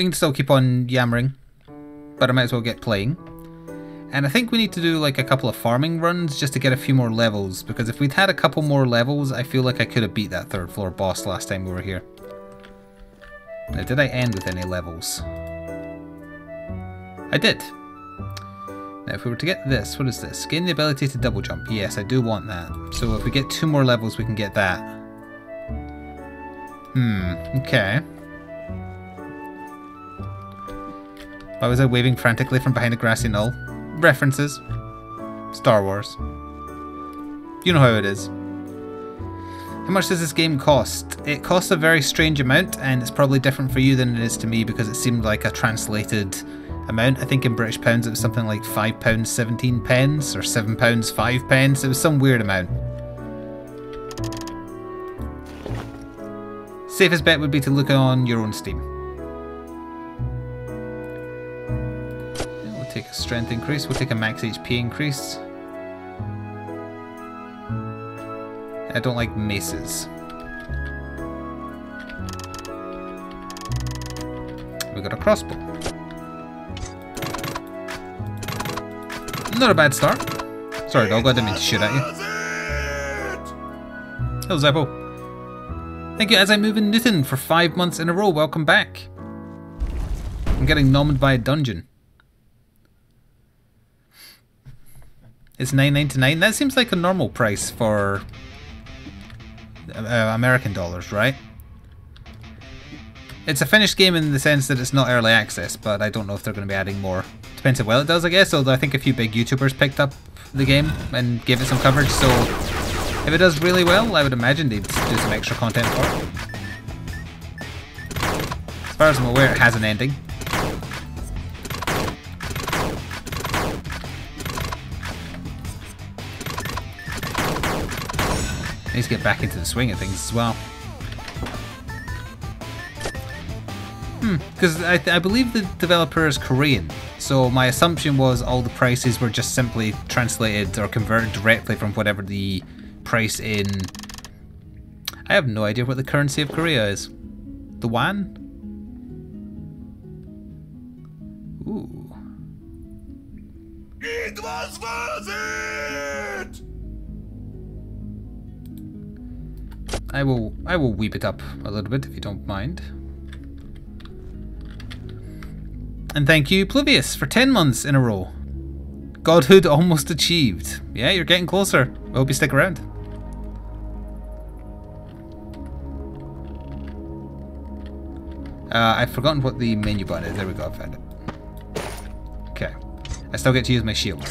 we can still keep on yammering, but I might as well get playing. And I think we need to do like a couple of farming runs just to get a few more levels, because if we'd had a couple more levels, I feel like I could have beat that 3rd floor boss last time we were here. Now, did I end with any levels? I did. Now, if we were to get this, what is this? Gain the ability to double jump. Yes, I do want that. So if we get 2 more levels, we can get that. Okay. Why was I waving frantically from behind a grassy knoll? References. Star Wars. You know how it is. How much does this game cost? It costs a very strange amount, and it's probably different for you than it is to me because it seemed like a translated amount. I think in British pounds it was something like £5 17 pence or £7 5 pence. It was some weird amount. Safest bet would be to look on your own Steam. We'll take a strength increase, we'll take a max HP increase. I don't like maces. We got a crossbow. Not a bad start. Sorry dog, I didn't mean to shoot at you. Hello Zeppo. Thank you as I move in Newton for 5 months in a row. Welcome back. I'm getting nommed by a dungeon. It's $9.99. That seems like a normal price for American dollars, right? It's a finished game in the sense that it's not early access, but I don't know if they're going to be adding more. Depends how well it does, I guess, although I think a few big YouTubers picked up the game and gave it some coverage, so if it does really well, I would imagine they'd do some extra content for it. As far as I'm aware, it has an ending. I need to get back into the swing of things as well. Because I believe the developer is Korean, so my assumption was all the prices were just simply translated or converted directly from whatever the price in... I have no idea what the currency of Korea is. The won? Ooh. It was worth it! I will weep it up a little bit if you don't mind. And thank you, Pluvius, for 10 months in a row. Godhood almost achieved. Yeah, you're getting closer. I hope you stick around. I've forgotten what the menu button is. There we go, I found it. Okay. I still get to use my shield.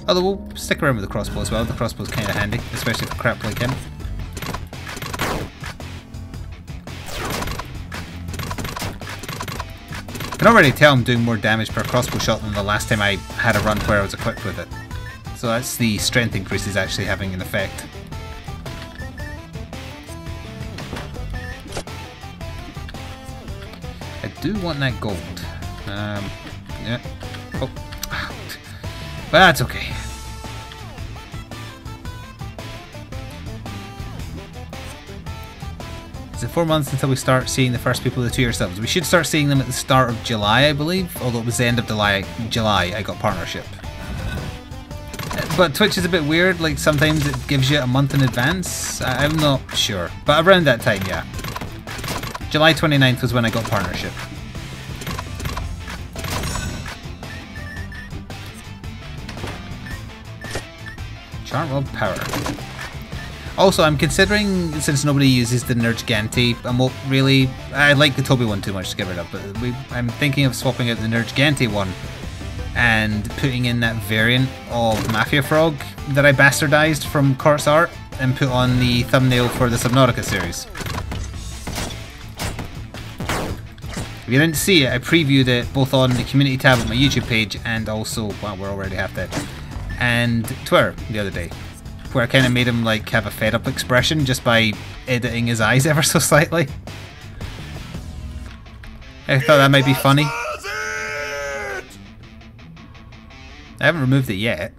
Although we'll stick around with the crossbow as well. The crossbow's kind of handy, especially for crap like him. I can already tell I'm doing more damage per crossbow shot than the last time I had a run where I was equipped with it. So that's the strength increase is actually having an effect. I do want that gold. Yeah. Oh. But that's okay. Is it 4 months until we start seeing the first people with the 2-year subs? We should start seeing them at the start of July, I believe. Although it was the end of July I got partnership. But Twitch is a bit weird, like sometimes it gives you a month in advance. I'm not sure. But around that time, yeah. July 29th was when I got partnership. Charm of Power. Also, I'm considering, since nobody uses the Nergigante, I like the Toby one too much to get rid of, but I'm thinking of swapping out the Nergigante one and putting in that variant of Mafia Frog that I bastardized from Cort's art and put on the thumbnail for the Subnautica series. If you didn't see it, I previewed it both on the community tab of my YouTube page and also, well, we're already half dead, and Twitter the other day, where I kind of made him like have a fed up expression just by editing his eyes ever so slightly. I thought that might be funny. I haven't removed it yet.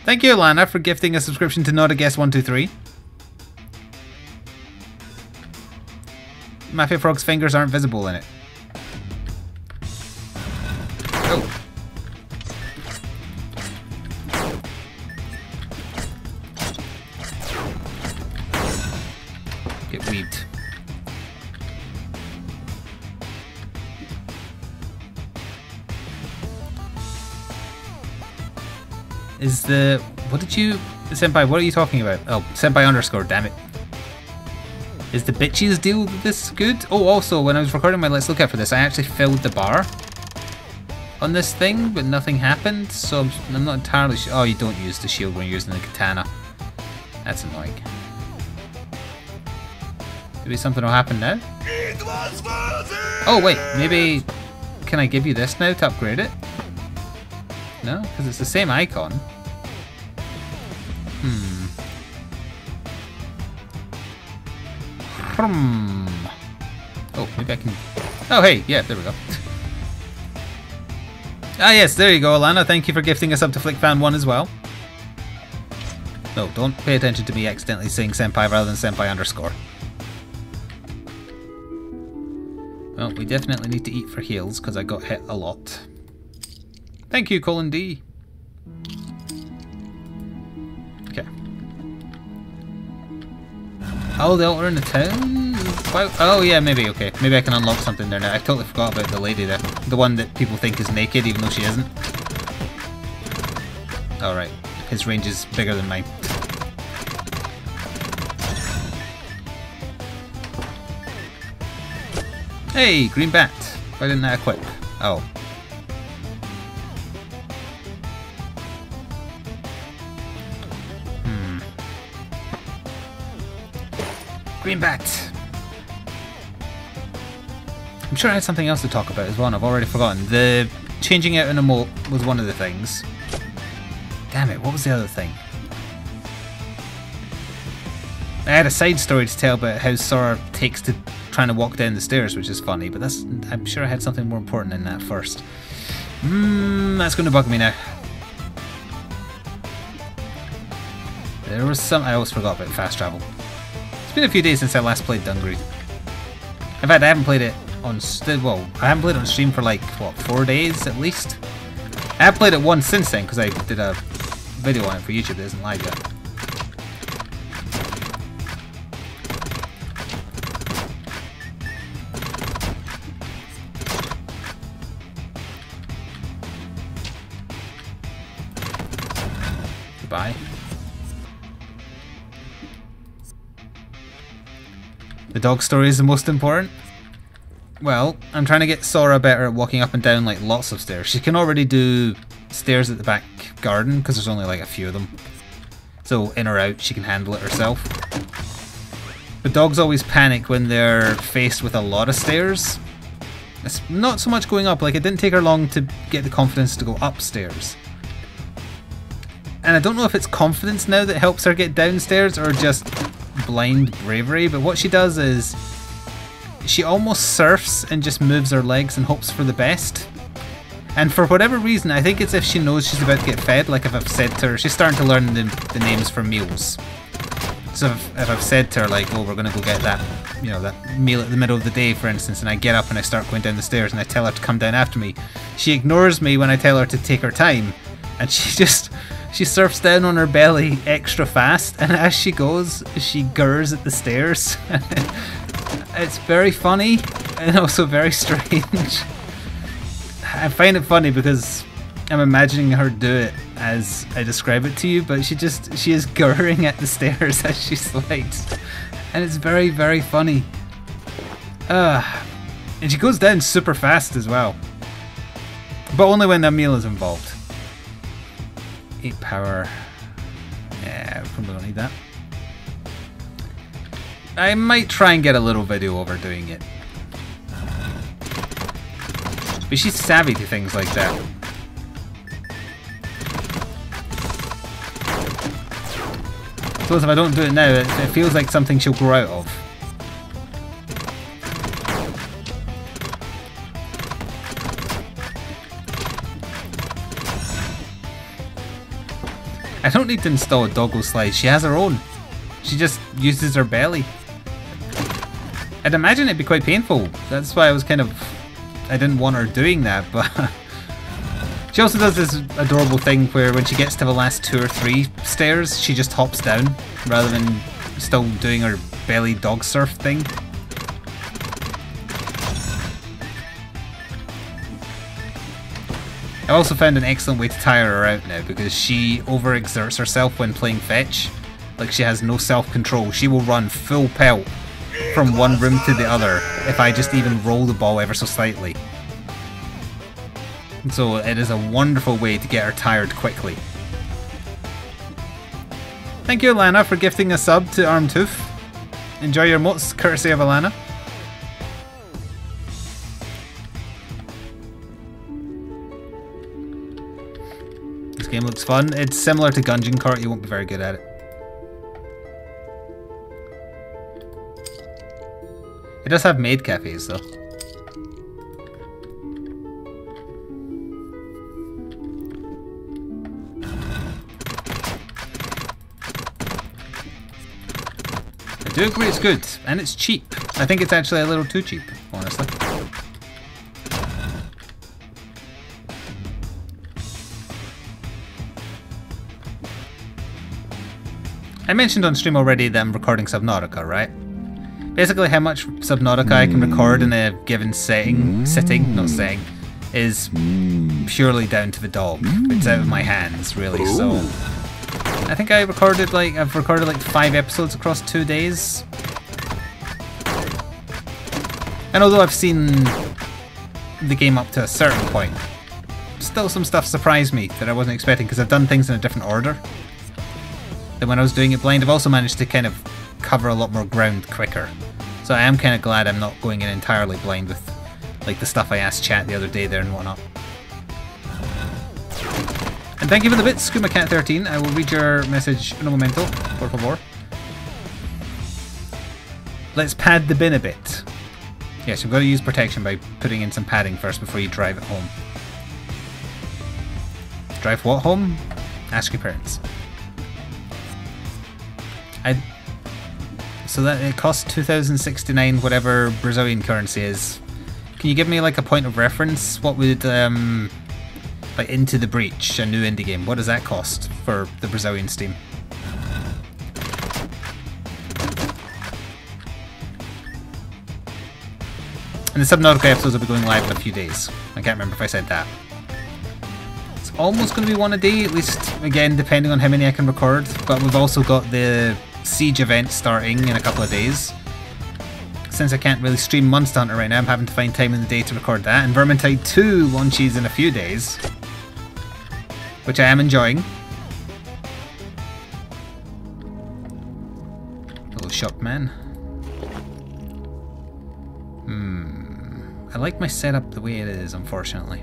Thank you, Alana, for gifting a subscription to Not a Guest 123. Mafia Frog's fingers aren't visible in it. Oh. Get weaved. Is the... What did you... Senpai, what are you talking about? Oh, Senpai underscore, damn it. Is the bitches deal this good? Oh, also, when I was recording my Let's Look Out for this, I actually filled the bar on this thing, but nothing happened, so I'm not entirely sure. Oh, you don't use the shield when you're using the katana. That's annoying. Maybe something will happen now? Oh, wait, maybe... Can I give you this now to upgrade it? No? Because it's the same icon. Oh, maybe I can... Oh, hey, yeah, there we go. Ah, yes, there you go, Alana. Thank you for gifting us up to FlickFan1 as well. No, don't pay attention to me accidentally saying Senpai rather than Senpai underscore. Well, we definitely need to eat for heals because I got hit a lot. Thank you, Colin D. Okay. Oh, the altar in the town? Oh, yeah, maybe, okay. Maybe I can unlock something there now. I totally forgot about the lady there. The one that people think is naked, even though she isn't. Alright. His range is bigger than mine. Hey, green bat. Why didn't I equip? Oh. Green bat. I'm sure I had something else to talk about as well, and I've already forgotten. The changing out an emote was one of the things. Damn it, what was the other thing? I had a side story to tell about how Sora takes to trying to walk down the stairs, which is funny, but that's... I'm sure I had something more important in that first. That's going to bug me now. There was some... I always forgot about fast travel. It's been a few days since I last played Dungreed. In fact, I haven't played it on... Well, I haven't played it on stream for like, what, 4 days at least? I have played it once since then, because I did a video on it for YouTube that isn't live yet. Goodbye. The dog story is the most important. Well, I'm trying to get Sora better at walking up and down like lots of stairs. She can already do stairs at the back garden because there's only like a few of them. So in or out, she can handle it herself. But dogs always panic when they're faced with a lot of stairs. It's not so much going up, like it didn't take her long to get the confidence to go upstairs. And I don't know if it's confidence now that helps her get downstairs or just blind bravery, but what she does is she almost surfs and just moves her legs and hopes for the best. And for whatever reason, I think it's if she knows she's about to get fed, like if I've said to her, she's starting to learn the names for meals. So if I've said to her like, oh, we're going to go get that, you know, that meal at the middle of the day, for instance, and I get up and I start going down the stairs and I tell her to come down after me, she ignores me when I tell her to take her time, and she surfs down on her belly extra fast, and as she goes, she gurs at the stairs. It's very funny and also very strange. I find it funny because I'm imagining her do it as I describe it to you, but she is gurring at the stairs as she slides, and it's very, very funny. And she goes down super fast as well, but only when a meal is involved. 8 power. Yeah, probably don't need that. I might try and get a little video over doing it. But she's savvy to things like that. Suppose if I don't do it now, it feels like something she'll grow out of. I don't need to install a doggo slide, she has her own. She just uses her belly. I'd imagine it'd be quite painful. That's why I was kind of... I didn't want her doing that, but... She also does this adorable thing where when she gets to the last 2 or 3 stairs, she just hops down, rather than still doing her belly dog surf thing. I also found an excellent way to tire her out now, because she overexerts herself when playing fetch. Like, she has no self-control. She will run full pelt from one room to the other if I just even roll the ball ever so slightly. So it is a wonderful way to get her tired quickly. Thank you, Alana, for gifting a sub to Armtooth. Enjoy your emotes, courtesy of Alana. This game looks fun. It's similar to Gungeon Court, you won't be very good at it. It does have maid cafes though. I do agree it's good, and it's cheap. I think it's actually a little too cheap, honestly. I mentioned on stream already that I'm recording Subnautica, right? Basically how much Subnautica I can record in a given sitting, is purely down to the dog. It's out of my hands, really, so... I think I've recorded like 5 episodes across 2 days. And although I've seen the game up to a certain point, still some stuff surprised me that I wasn't expecting, because I've done things in a different order than when I was doing it blind. I've also managed to kind of cover a lot more ground quicker. So I am kind of glad I'm not going in entirely blind with like the stuff I asked chat the other day there and whatnot. And thank you for the bits, SkumaCat13. I will read your message in a momento, por favor. Let's pad the bin a bit. Yes, you've got to use protection by putting in some padding first before you drive it home. Drive what home? Ask your parents. So that it costs 2,069 whatever Brazilian currency is. Can you give me like a point of reference? What would like Into the Breach, a new indie game, what does that cost for the Brazilian Steam? And the Subnautica episodes will be going live in a few days. I can't remember if I said that. It's almost going to be 1 a day, at least, again, depending on how many I can record. But we've also got the Siege event starting in a couple of days. Since I can't really stream Monster Hunter right now, I'm having to find time in the day to record that. And Vermintide 2 launches in a few days, which I am enjoying. Hello, Shopman. I like my setup the way it is, unfortunately.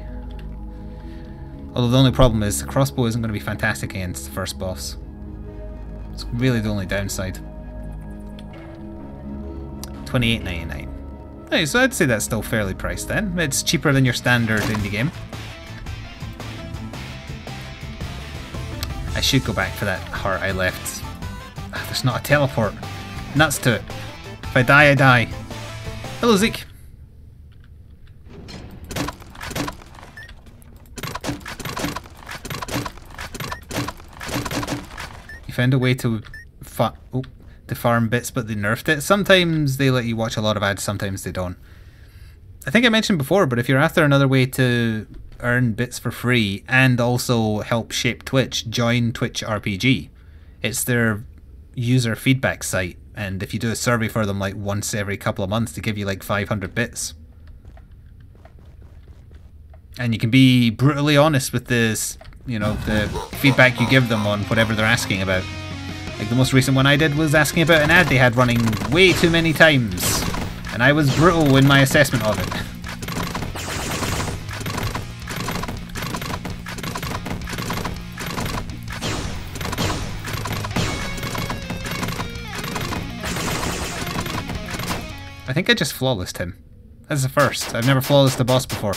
Although the only problem is the crossbow isn't going to be fantastic against the first boss. It's really the only downside. $28.99. Hey, so I'd say that's still fairly priced then. It's cheaper than your standard indie game. I should go back for that heart I left. There's not a teleport. Nuts to it. If I die, I die. Hello, Zeke. You found a way to farm bits, but they nerfed it. Sometimes they let you watch a lot of ads, sometimes they don't. I think I mentioned before, but if you're after another way to earn bits for free and also help shape Twitch, join Twitch RPG. It's their user feedback site, and if you do a survey for them like once every couple of months, they give you like 500 bits. And you can be brutally honest with this, you know, the feedback you give them on whatever they're asking about. Like the most recent one I did was asking about an ad they had running way too many times, and I was brutal in my assessment of it. I think I just flawlessed him. That's the first. I've never flawlessed a boss before.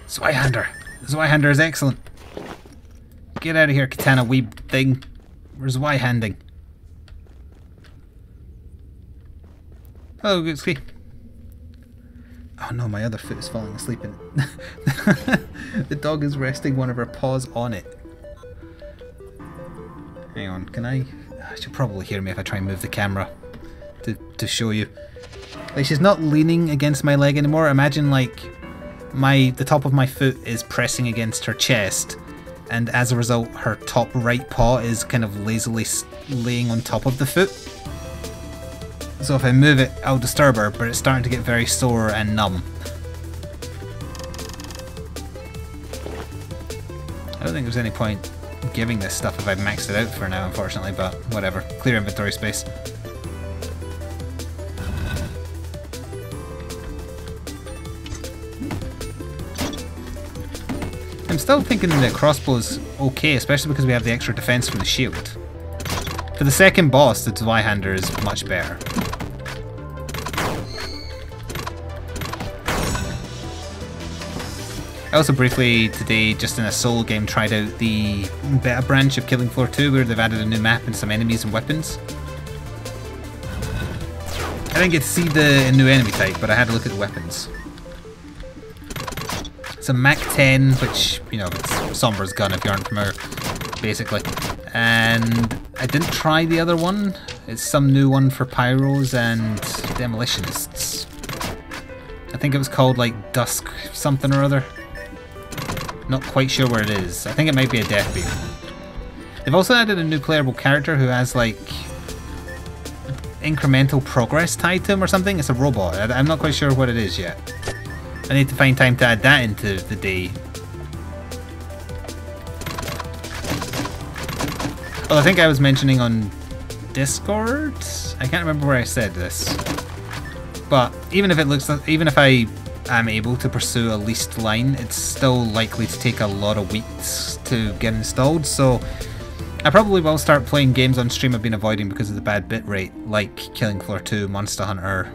Zweihander. Zweihander is excellent. Get out of here, katana weeb thing. Where's Zweihanding? Hello, Gootski. Oh no, my other foot is falling asleep and the dog is resting one of her paws on it. Hang on, can I she'll probably hear me if I try and move the camera to show you. Like, she's not leaning against my leg anymore. Imagine like the top of my foot is pressing against her chest, and as a result her top right paw is kind of lazily laying on top of the foot. So if I move it, I'll disturb her, but it's starting to get very sore and numb. I don't think there's any point giving this stuff if I've maxed it out for now, unfortunately, but whatever. Clear inventory space. I'm still thinking the crossbow's okay, especially because we have the extra defense from the shield. For the second boss, the Zweihander is much better. I also briefly today, just in a solo game, tried out the beta branch of Killing Floor 2 where they've added a new map and some enemies and weapons. I didn't get to see the new enemy type, but I had a look at the weapons. It's a Mac 10, which, you know, it's Sombra's gun if you aren't familiar, basically. And I didn't try the other one. It's some new one for pyros and demolitionists. I think it was called like Dusk something or other. Not quite sure where it is. I think it might be a death beam. They've also added a new playable character who has like incremental progress tied to him or something. It's a robot. I'm not quite sure what it is yet. I need to find time to add that into the day. Well, I think I was mentioning on Discord. I can't remember where I said this. But even if it looks like, even if I am able to pursue a leased line, it's still likely to take a lot of weeks to get installed. So I probably will start playing games on stream I've been avoiding because of the bad bitrate, like Killing Floor 2, Monster Hunter,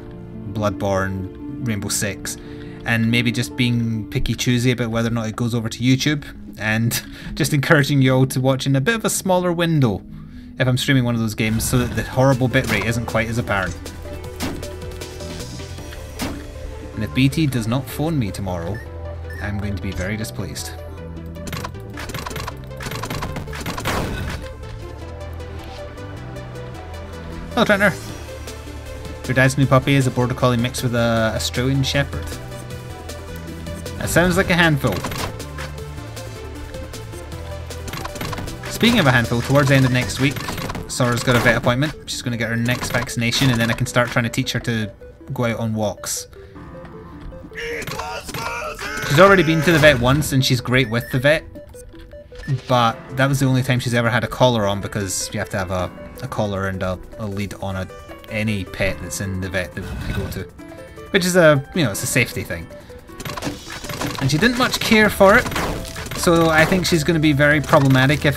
Bloodborne, Rainbow Six, and maybe just being picky choosy about whether or not it goes over to YouTube, and just encouraging you all to watch in a bit of a smaller window if I'm streaming one of those games so that the horrible bitrate isn't quite as apparent. And if BT does not phone me tomorrow, I'm going to be very displeased. Hello, Trentner. Your dad's new puppy is a Border Collie mixed with a Australian Shepherd. That sounds like a handful. Speaking of a handful, towards the end of next week, Sora's got a vet appointment. She's going to get her next vaccination, and then I can start trying to teach her to go out on walks. She's already been to the vet once, and she's great with the vet, but that was the only time she's ever had a collar on, because you have to have a collar and a lead on any pet that's in the vet that I go to, which is it's a safety thing. And she didn't much care for it, so I think she's going to be very problematic if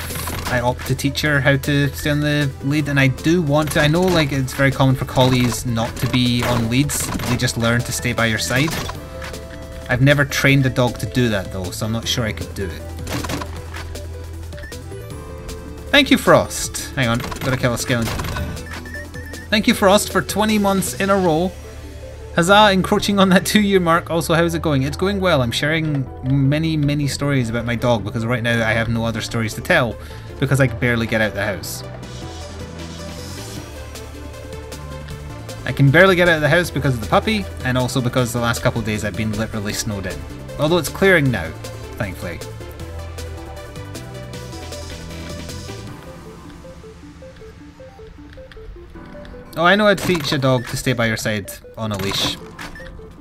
I opt to teach her how to stay on the lead. And I do want to. I know, like, it's very common for collies not to be on leads, they just learn to stay by your side. I've never trained a dog to do that though, so I'm not sure I could do it. Thank you, Frost. Hang on, gotta kill a skeleton. Thank you, Frost, for 20 months in a row. Huzzah, encroaching on that 2-year mark. Also, how's it going? It's going well. I'm sharing many stories about my dog because right now I have no other stories to tell because I can barely get out the house. I can barely get out of the house because of the puppy, and also because the last couple of days I've been literally snowed in. Although it's clearing now, thankfully. Oh, I know how to teach a dog to stay by your side on a leash.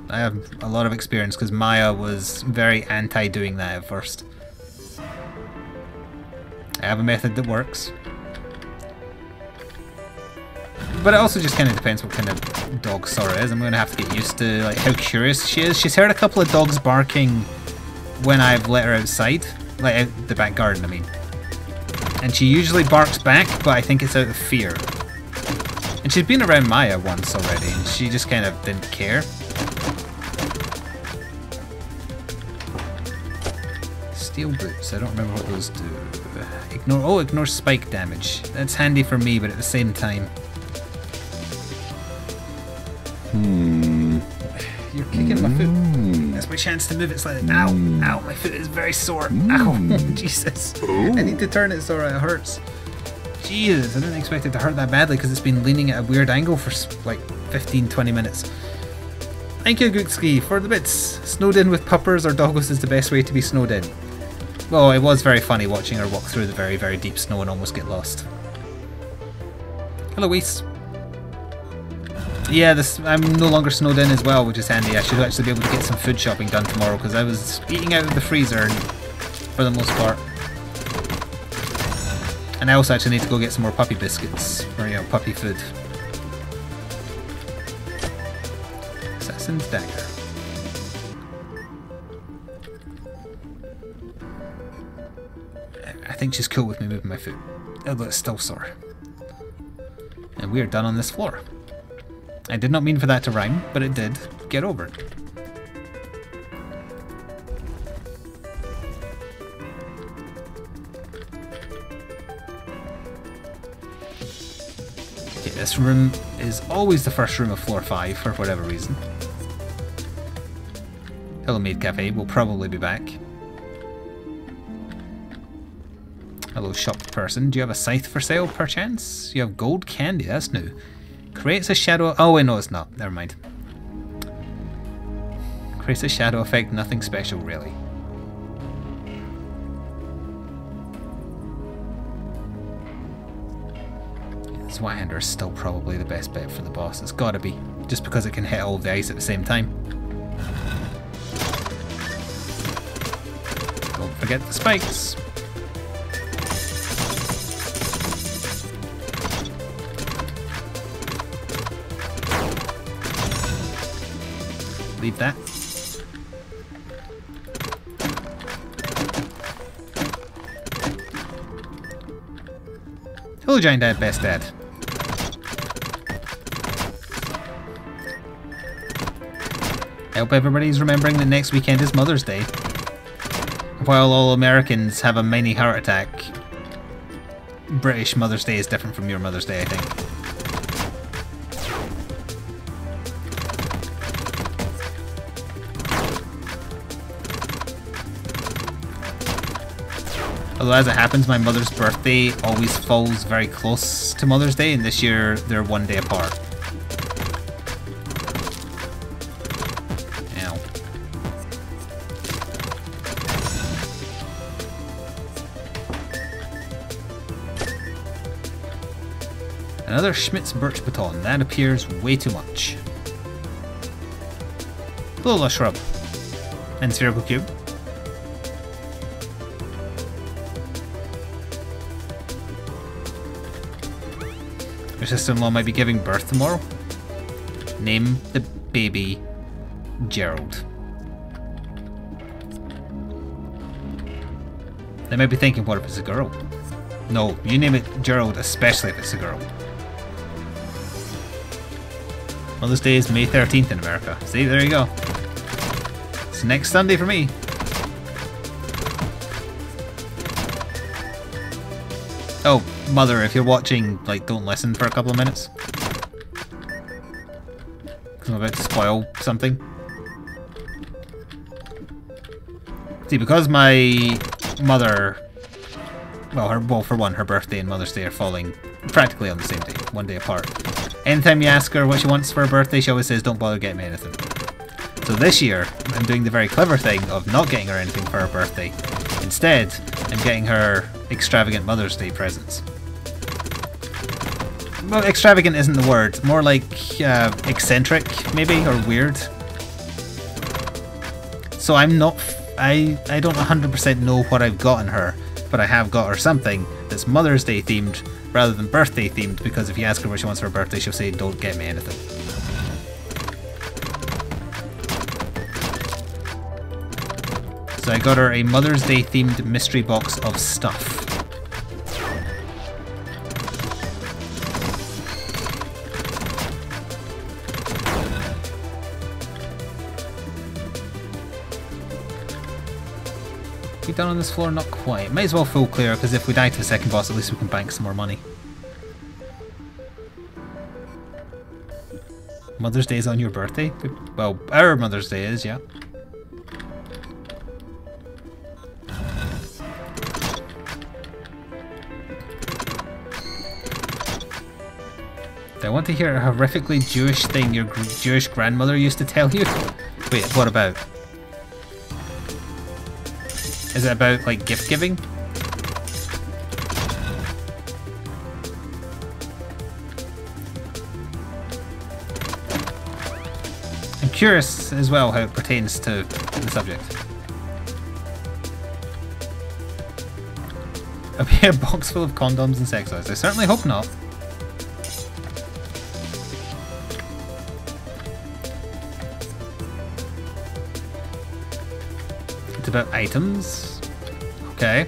I have a lot of experience because Maya was very anti doing that at first. I have a method that works. But it also just kind of depends what kind of dog Sora is. I'm going to have to get used to like how curious she is. She's heard a couple of dogs barking when I've let her outside. Like out the back garden, I mean. And she usually barks back, but I think it's out of fear. And she's been around Maya once already, and she just kind of didn't care. Steel boots. I don't remember what those do. Ignore spike damage. That's handy for me, but at the same time. You're kicking my foot. That's my chance to move it slightly. Ow! Ow! My foot is very sore. Ow! Jesus! I need to turn it so it hurts. Jesus! I didn't expect it to hurt that badly because it's been leaning at a weird angle for like 15-20 minutes. Thank you, Gookski, for the bits. Snowed in with puppers or doggos is the best way to be snowed in. Well, it was very funny watching her walk through the very, very deep snow and almost get lost. Hello, Weiss. Yeah, I'm no longer snowed in as well, which is handy. I should actually be able to get some food shopping done tomorrow because I was eating out of the freezer for the most part. And I also actually need to go get some more puppy biscuits, or puppy food. Assassin's Dagger. I think she's cool with me moving my foot, although it's still sore. And we are done on this floor. I did not mean for that to rhyme, but it did. Get over it. Okay, this room is always the first room of floor 5 for whatever reason. Hello, Maid Cafe. We'll probably be back. Hello, shop person. Do you have a scythe for sale, perchance? You have gold candy. That's new. Creates a shadow... Oh, wait, no, it's not. Never mind. Creates a shadow effect. Nothing special, really. This Whitehander is still probably the best bet for the boss. It's gotta be. Just because it can hit all of the ice at the same time. Don't forget the spikes. Leave that. Hello, Giant Dad, Best Dad. I hope everybody's remembering that next weekend is Mother's Day. While all Americans have a mini heart attack, British Mother's Day is different from your Mother's Day, I think. Although as it happens, my mother's birthday always falls very close to Mother's Day, and this year they're one day apart. Ow. Another Schmidt's Birch Baton. That appears way too much. Lola Shrub. And Spherical Cube. Your sister-in-law might be giving birth tomorrow. Name the baby Gerald. They might be thinking, what if it's a girl? No, you name it Gerald, especially if it's a girl. Mother's Day is May 13th in America. See, there you go. It's next Sunday for me. Oh, Mother, if you're watching, like, don't listen for a couple of minutes. I'm about to spoil something. See, because my mother... Well, for one, her birthday and Mother's Day are falling practically on the same day, one day apart. Anytime you ask her what she wants for her birthday, she always says, don't bother getting me anything. So this year, I'm doing the very clever thing of not getting her anything for her birthday. Instead, I'm getting her extravagant Mother's Day presents. Well, extravagant isn't the word. More like eccentric, maybe, or weird. So I'm not... I don't 100% know what I've gotten her, but I have got her something that's Mother's Day themed rather than birthday themed, because if you ask her what she wants for her birthday, she'll say, don't get me anything. So I got her a Mother's Day themed mystery box of stuff. down on this floor? Not quite. Might as well full clear, because if we die to the second boss, at least we can bank some more money. Mother's Day is on your birthday? Well, our Mother's Day is, yeah. Do I want to hear a horrifically Jewish thing your Jewish grandmother used to tell you? Wait, what about? Is it about, like, gift giving? I'm curious as well how it pertains to the subject. I'll be a box full of condoms and sex toys. I certainly hope not. It's about items. Okay.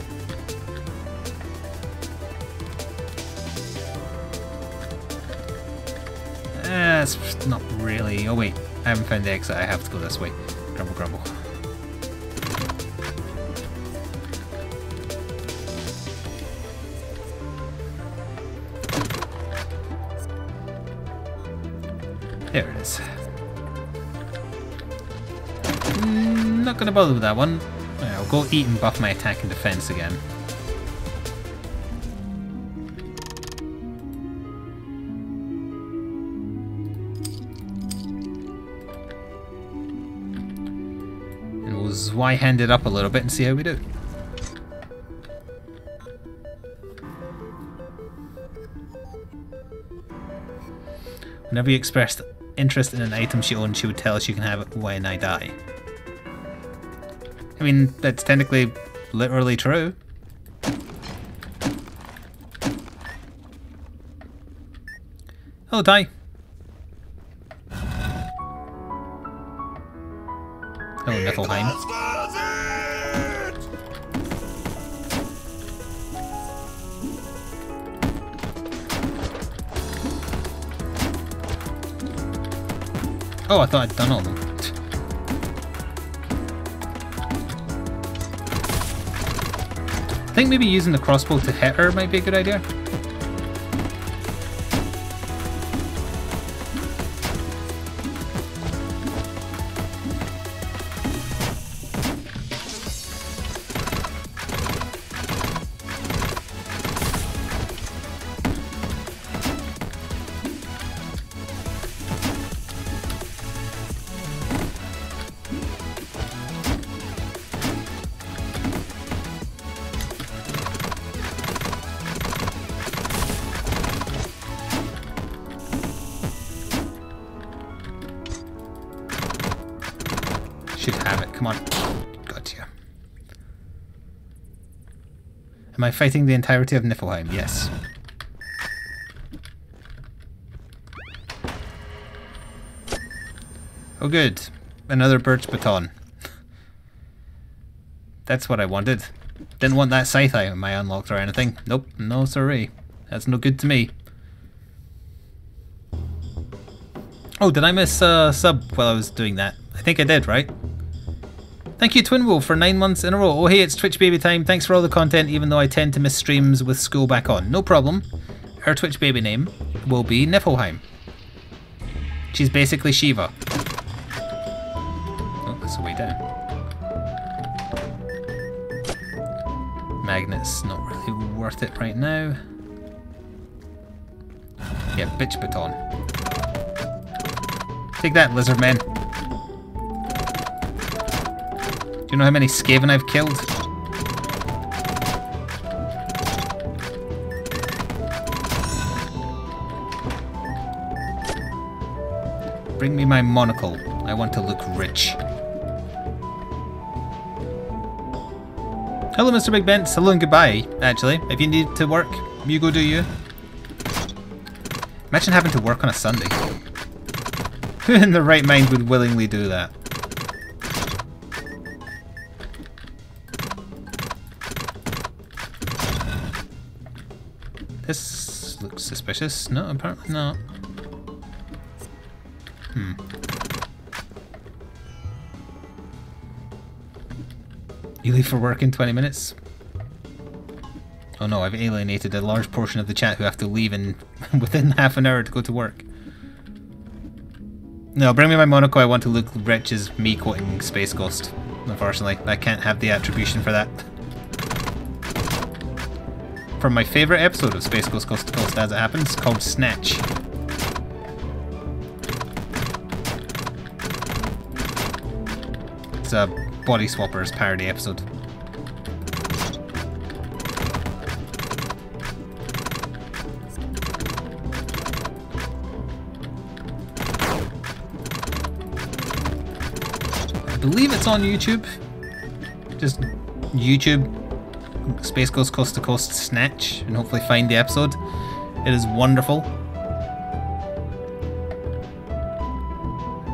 It's not really. Oh wait, I haven't found the exit. I have to go this way. Grumble, grumble. There it is. Not gonna bother with that one. I'll go eat and buff my attack and defense again. And we'll Y-hand it up a little bit and see how we do. Whenever you expressed interest in an item she owns, she would tell us you can have it when I die. I mean, that's technically literally true. Oh, die. Oh, Niflheim. Oh, I thought I'd done all of them. I think maybe using the crossbow to hit her might be a good idea. Should have it. Come on. Gotcha. Am I fighting the entirety of Niflheim? Yes. Oh good. Another birch baton. That's what I wanted. Didn't want that scythe item I unlocked or anything. Nope. No sorry. That's no good to me. Oh, did I miss a sub while I was doing that? I think I did, right? Thank you, Twin Wolf, for 9 months in a row. Oh, hey, it's Twitch baby time. Thanks for all the content, even though I tend to miss streams with school back on. No problem. Her Twitch baby name will be Niflheim. She's basically Shiva. Oh, that's the way down. Magnet's not really worth it right now. Yeah, bitch baton. Take that, lizard men. Do you know how many Skaven I've killed? Bring me my monocle. I want to look rich. Hello, Mr. Big Bent. Hello and goodbye, actually. If you need to work, you go do you. Imagine having to work on a Sunday. Who in their right mind would willingly do that? This looks suspicious. No, apparently not. You leave for work in 20 minutes? Oh no, I've alienated a large portion of the chat who have to leave in within half an hour to go to work. No, bring me my monocle. I want to look rich as me quoting Space Ghost. Unfortunately, I can't have the attribution for that. From my favourite episode of Space Ghost Coast to Coast as it happens, called Snatch. It's a Body Swappers parody episode. I believe it's on YouTube. Just YouTube Space Ghost Coast to Coast Snatch and hopefully find the episode. It is wonderful.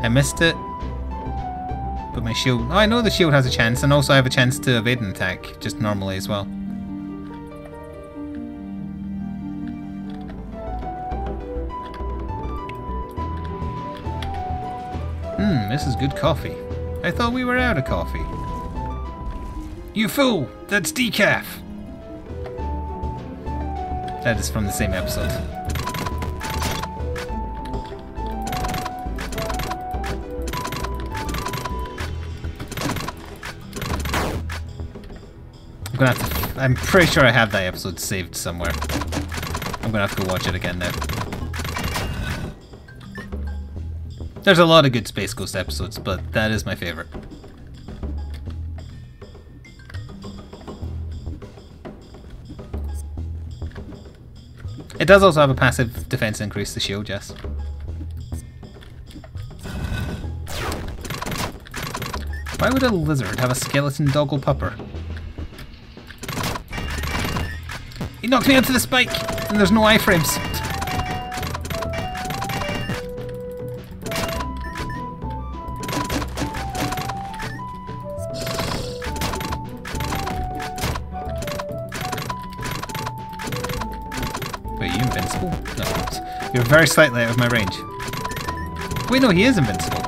I missed it. But my shield... Oh, I know the shield has a chance, and also I have a chance to evade an attack, just normally as well. This is good coffee. I thought we were out of coffee. You fool! That's decaf! That is from the same episode. I'm pretty sure I have that episode saved somewhere. I'm gonna have to go watch it again now. There's a lot of good Space Ghost episodes, but that is my favourite. It does also have a passive defense increase, the shield, yes. Why would a lizard have a skeleton doggle pupper? He knocked me onto the spike, and there's no iframes. Wait, are you invincible? No, you're very slightly out of my range. Wait, no, he is invincible.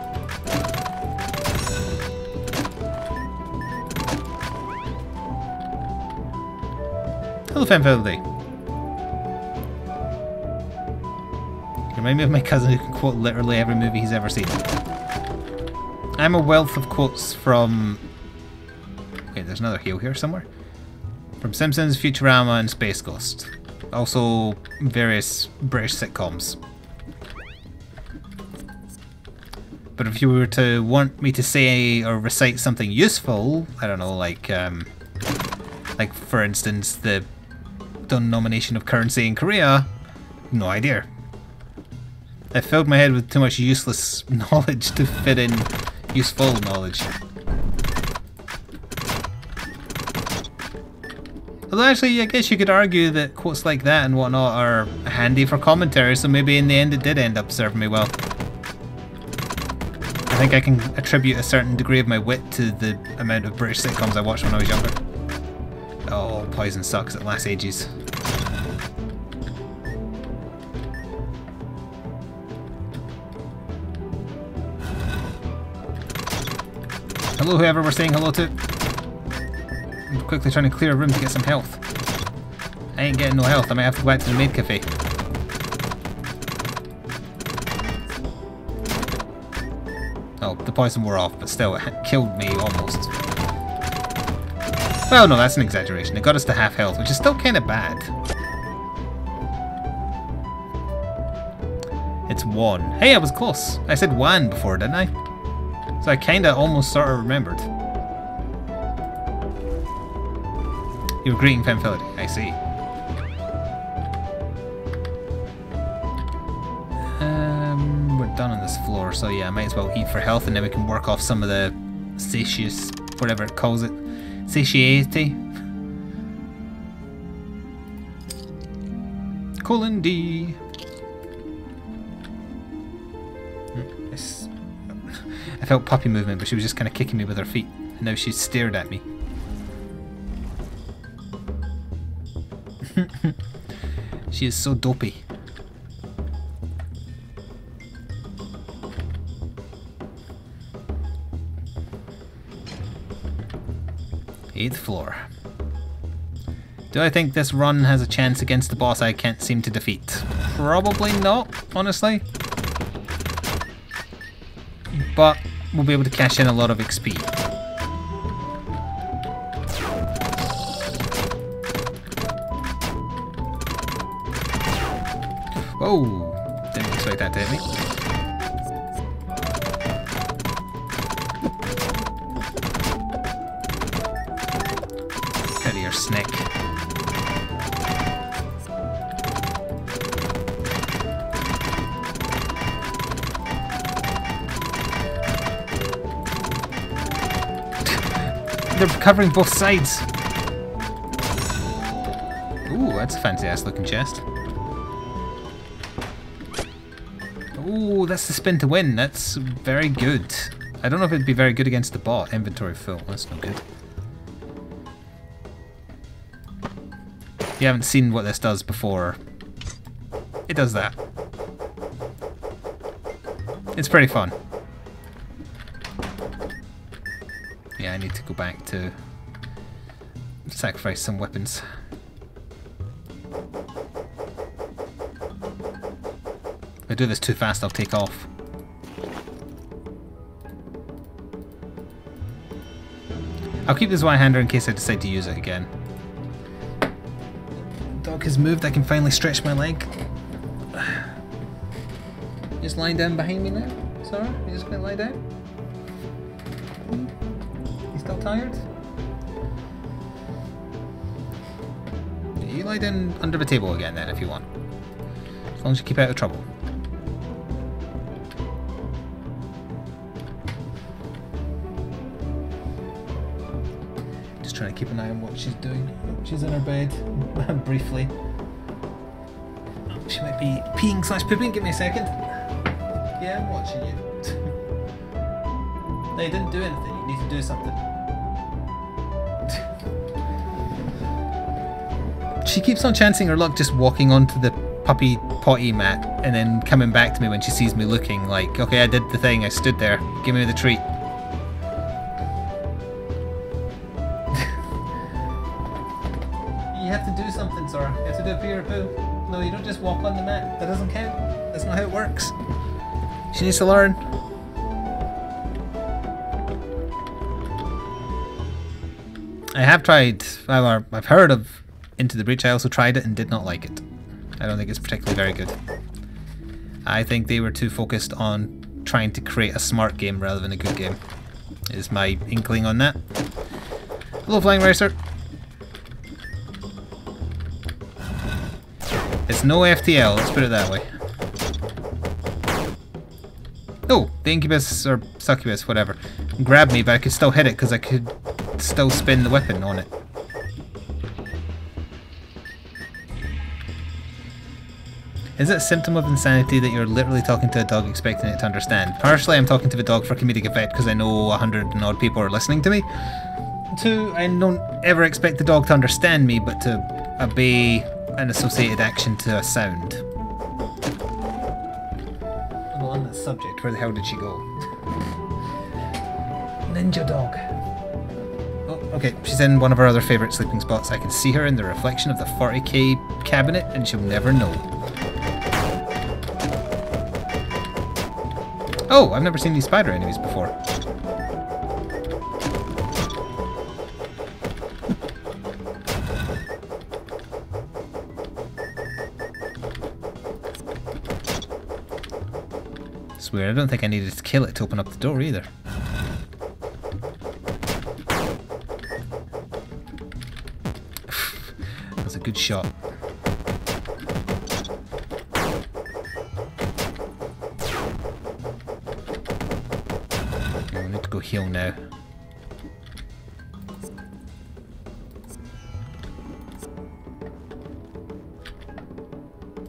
Hello, Fanfility. You remind me of my cousin who can quote literally every movie he's ever seen. I'm a wealth of quotes from... Wait, there's another heel here somewhere. From Simpsons, Futurama, and Space Ghost. Also, various British sitcoms. But if you were to want me to say or recite something useful, I don't know, like for instance, the denomination of currency in Korea, no idea. I filled my head with too much useless knowledge to fit in useful knowledge. Although actually, I guess you could argue that quotes like that and whatnot are handy for commentary, so maybe in the end it did end up serving me well. I think I can attribute a certain degree of my wit to the amount of British sitcoms I watched when I was younger. Oh, poison sucks, it lasts ages. Hello, whoever we're saying hello to. I'm quickly trying to clear a room to get some health. I ain't getting no health, I might have to go back to the maid cafe. Oh, the poison wore off, but still, it killed me almost. Well, no, that's an exaggeration. It got us to half health, which is still kind of bad. It's one. Hey, I was close. I said one before, didn't I? So I kind of almost sort of remembered. You were greeting Fanfility, I see. We're done on this floor, so yeah, I might as well eat for health and then we can work off some of the satious, whatever it calls it. Satiety. Colon D. I felt puppy movement, but she was just kind of kicking me with her feet. And now she stared at me. She is so dopey. 8th floor. Do I think this run has a chance against the boss I can't seem to defeat? Probably not, honestly. But we'll be able to cash in a lot of XP. Whoa! Didn't expect that to hit me. Out of your snake. They're covering both sides. Ooh, that's a fancy ass looking chest. Ooh, that's the spin to win. That's very good. I don't know if it'd be very good against the bot. Inventory full. That's no good. You haven't seen what this does before. It does that. It's pretty fun. Yeah, I need to go back to sacrifice some weapons. If I do this too fast, I'll take off. I'll keep this Y-hander in case I decide to use it again. Dog has moved, I can finally stretch my leg. Just lying down behind me now? Sorry, you just gonna lie down? You still tired? You lie down under the table again then if you want. As long as you keep out of trouble. Just trying to keep an eye on what she's doing. She's in her bed, briefly. She might be peeing / pooping. Give me a second. Yeah, I'm watching you. No, you didn't do anything. You need to do something. She keeps on chancing her luck just walking onto the puppy potty mat and then coming back to me when she sees me looking like, okay, I did the thing, I stood there, give me the treat. You have to do something, sir. You have to do a pee or a poo. No, you don't just walk on the mat. That doesn't count. That's not how it works. She needs to learn. I have tried, well, I've heard of Into the Breach. I also tried it and did not like it. I don't think it's particularly very good. I think they were too focused on trying to create a smart game rather than a good game. Is my inkling on that. Hello, Flying Racer. It's no FTL, let's put it that way. Oh, the incubus or succubus, whatever, grabbed me, but I could still hit it because I could still spin the weapon on it. Is it a symptom of insanity that you're literally talking to a dog expecting it to understand? Partially, I'm talking to the dog for comedic effect because I know 100 and odd people are listening to me. Two, I don't ever expect the dog to understand me, but to obey an associated action to a sound. Well, on that subject, where the hell did she go? Ninja dog. Oh, okay, she's in one of her other favourite sleeping spots. I can see her in the reflection of the 40k cabinet and she'll never know. Oh, I've never seen these spider enemies before. It's weird, I don't think I needed to kill it to open up the door either. That's a good shot. I need to go heal now.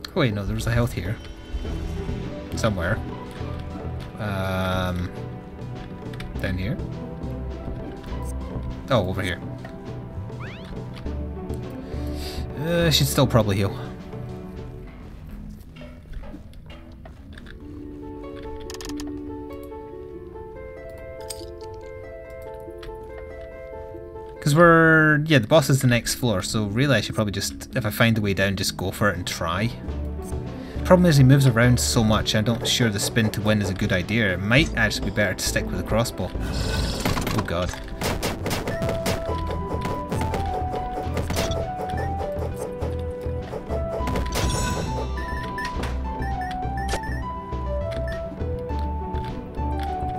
Oh wait, no, there was a health here. Somewhere. Down here? Oh, over here. Should still probably heal. Because Because we're... yeah, the boss is the next floor, so really I should probably just, if I find a way down, just go for it and try. Problem is he moves around so much, I'm not sure the spin to win is a good idea. It might actually be better to stick with the crossbow. Oh god.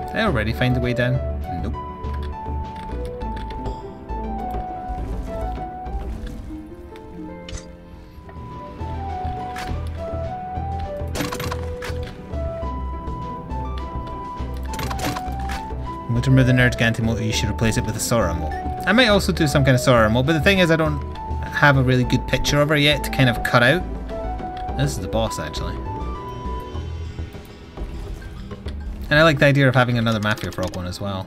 Did I already find the way down? Nope. I'm going to remove the Nerd Ganty mode, you should replace it with a Sora mode. I might also do some kind of Sora mode, but the thing is I don't have a really good picture of her yet to kind of cut out. This is the boss actually. And I like the idea of having another Mafia Frog one as well.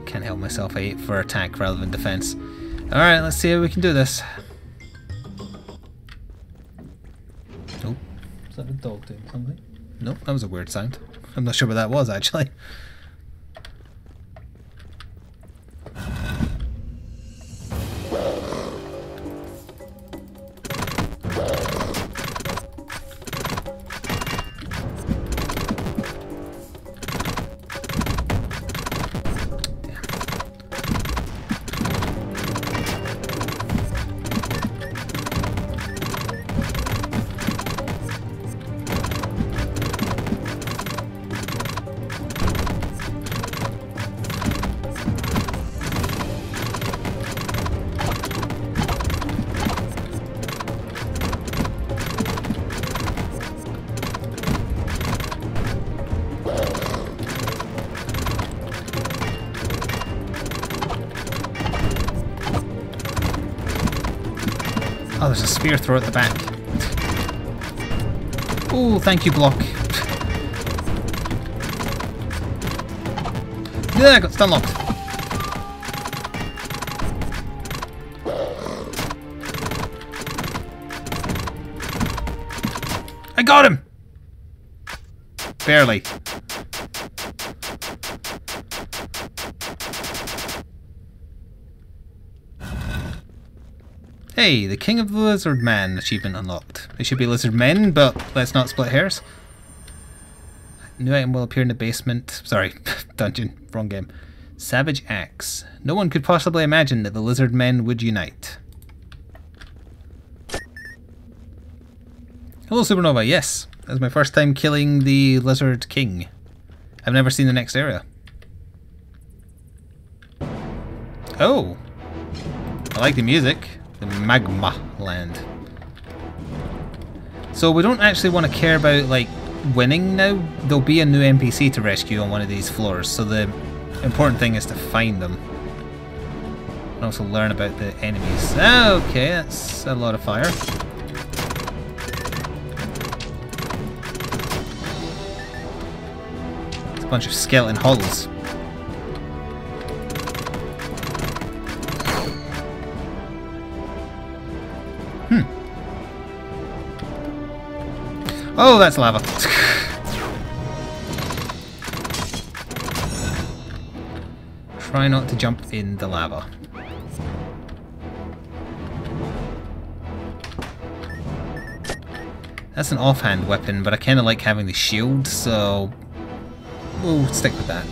Can't help myself, I ate for attack rather than defense. Alright, let's see how we can do this. Nope. Is that a dog doing something? Nope, that was a weird sound. I'm not sure what that was actually. Oh, there's a spear throw at the back. Oh, thank you, block. Yeah, I got stun locked. I got him! Barely. Hey, the King of the Lizard Man achievement unlocked. It should be Lizard Men, but let's not split hairs. New item will appear in the basement. Sorry, dungeon. Wrong game. Savage Axe. No one could possibly imagine that the Lizard Men would unite. Hello, Supernova. Yes, that was my first time killing the Lizard King. I've never seen the next area. Oh. I like the music. The Magma Land. So we don't actually want to care about like winning now. There'll be a new NPC to rescue on one of these floors, so the important thing is to find them. And also learn about the enemies. Okay, that's a lot of fire. It's a bunch of skeleton hulls. Oh, that's lava. Try not to jump in the lava. That's an offhand weapon, but I kind of like having the shield, so we'll stick with that.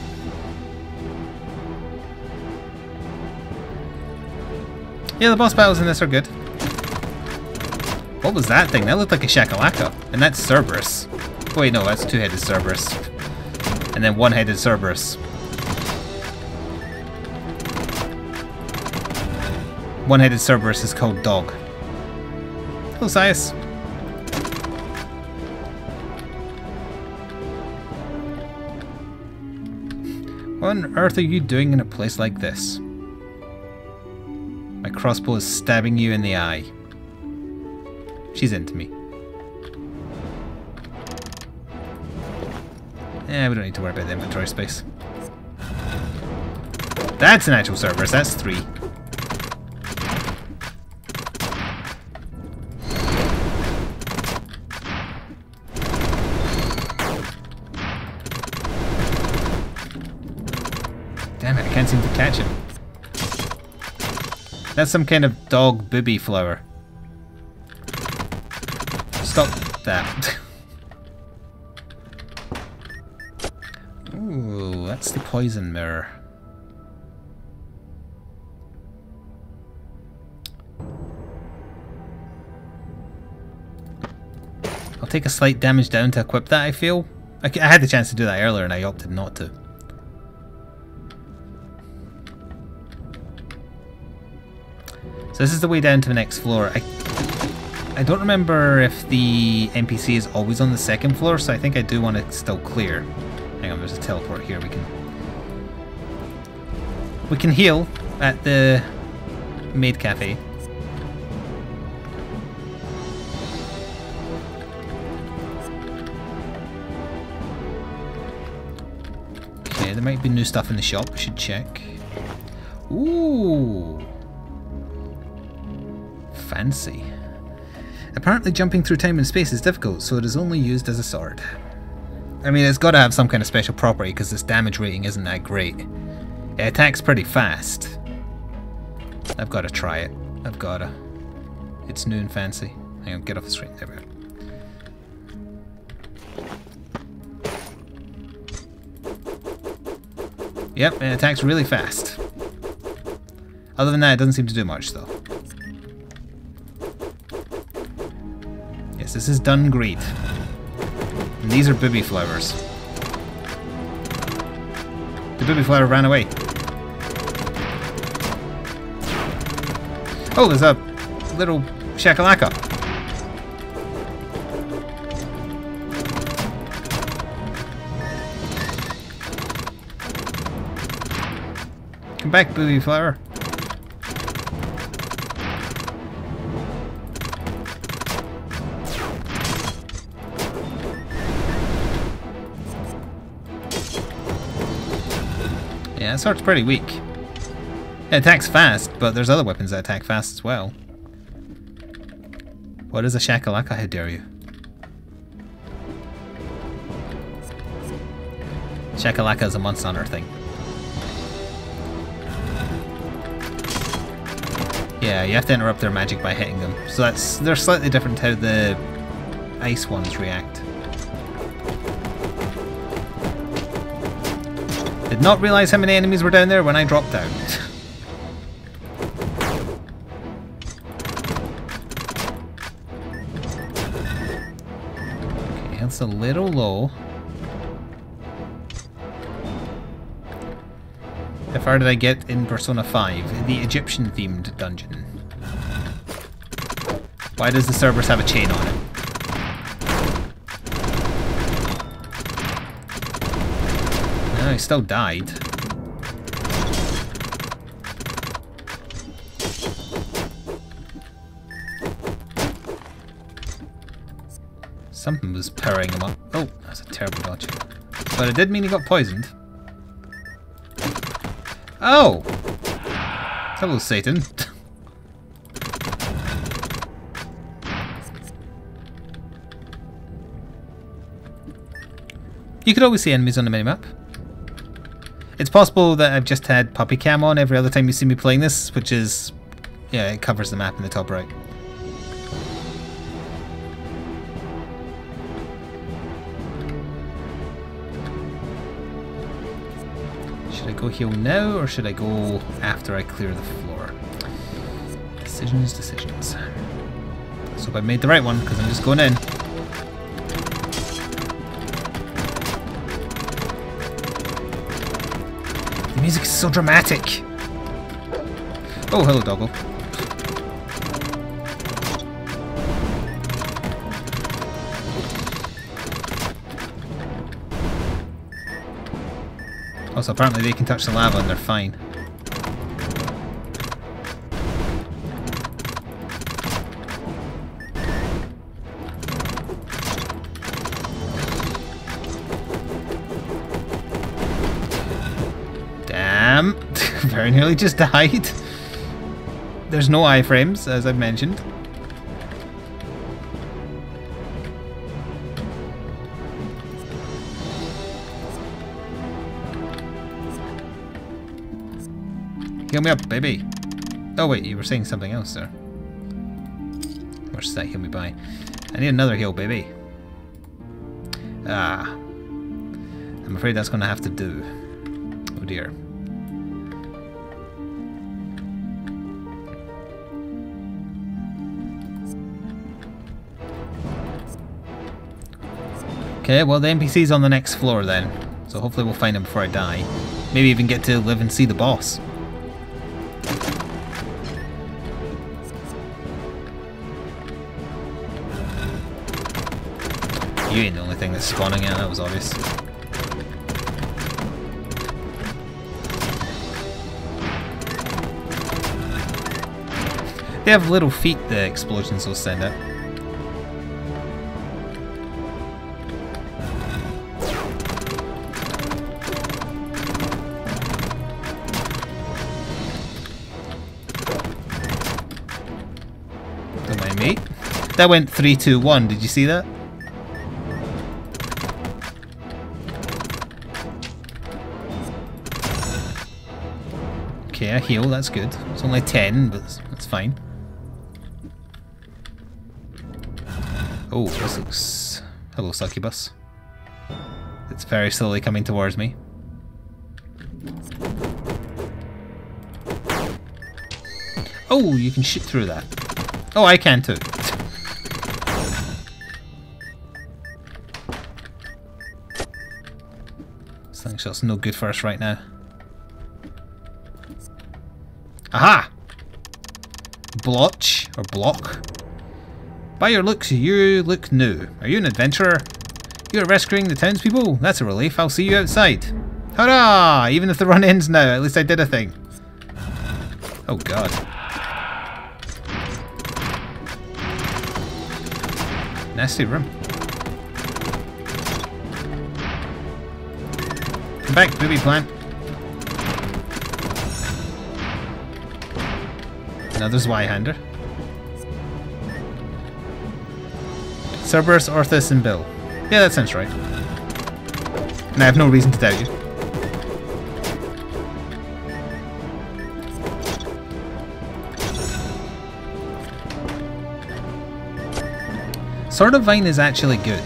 Yeah, the boss battles in this are good. What was that thing? That looked like a shakalaka. And that's Cerberus. Wait, no, that's two-headed Cerberus. And then one-headed Cerberus. One-headed Cerberus is called Dog. Hello, Sias. What on earth are you doing in a place like this? My crossbow is stabbing you in the eye. She's into me. Yeah, we don't need to worry about the inventory space. That's an actual Cerberus, that's 3. Damn it, I can't seem to catch him. That's some kind of dog booby flower. Stop that. Ooh, that's the poison mirror. I'll take a slight damage down to equip that, I feel. I had the chance to do that earlier and I opted not to. So this is the way down to the next floor. I don't remember if the NPC is always on the second floor, so I think I do want to still clear. Hang on, there's a teleport here. We can heal at the maid cafe. Okay, there might be new stuff in the shop. I should check. Ooh. Fancy. Apparently jumping through time and space is difficult, so it is only used as a sword. I mean, it's got to have some kind of special property because this damage rating isn't that great. It attacks pretty fast. I've got to try it. I've got to. It's new and fancy. Hang on, get off the screen. There we go. Yep, it attacks really fast. Other than that, it doesn't seem to do much, though. Yes, this is Dungreed. And these are booby flowers. The booby flower ran away. Oh, there's a little shakalaka. Come back, booby flower. Yeah, that sword's pretty weak. It attacks fast, but there's other weapons that attack fast as well. What is a shakalaka, how dare you? Shakalaka is a Monster Hunter thing. Yeah, you have to interrupt their magic by hitting them. So they're slightly different to how the ice ones react. Did not realise how many enemies were down there when I dropped down. Okay, that's a little low. How far did I get in Persona 5? The Egyptian-themed dungeon. Why does the Cerberus have a chain on it? No, he still died. Something was powering him up. Oh, that's a terrible dodge. But it did mean he got poisoned. Oh! Hello, Satan. You could always see enemies on the minimap. It's possible that I've just had puppy cam on every other time you see me playing this, which is... yeah, it covers the map in the top right. Should I go heal now, or should I go after I clear the floor? Decisions, decisions. Let's hope I made the right one, because I'm just going in. The music is so dramatic! Oh, hello, doggo. Also, apparently they can touch the lava and they're fine. Damn! Very nearly just died. There's no iframes, as I've mentioned. Heal me up, baby. Oh wait, you were saying something else there. How much does that heal me by? I need another heal, baby. Ah. I'm afraid that's going to have to do. Oh dear. Okay, well the NPC's on the next floor then. So hopefully we'll find him before I die. Maybe even get to live and see the boss. You ain't the only thing that's spawning out, that was obvious. They have little feet, the explosions will send out. Don't mind me. That went 3, 2, 1, did you see that? Okay, I heal, that's good. It's only 10, but that's fine. Oh, this looks... Hello, succubus. It's very slowly coming towards me. Oh, you can shoot through that. Oh, I can too. Slingshot's no good for us right now. Aha! Blotch, or block. By your looks, you look new. Are you an adventurer? You are rescuing the townspeople? That's a relief. I'll see you outside. Hurrah! Even if the run ends now, at least I did a thing. Oh god. Nasty room. Come back, booby plant. Another Zweihander. Cerberus, Orthus, and Bill. Yeah, that sounds right. And I have no reason to doubt you. Sword of Vine is actually good.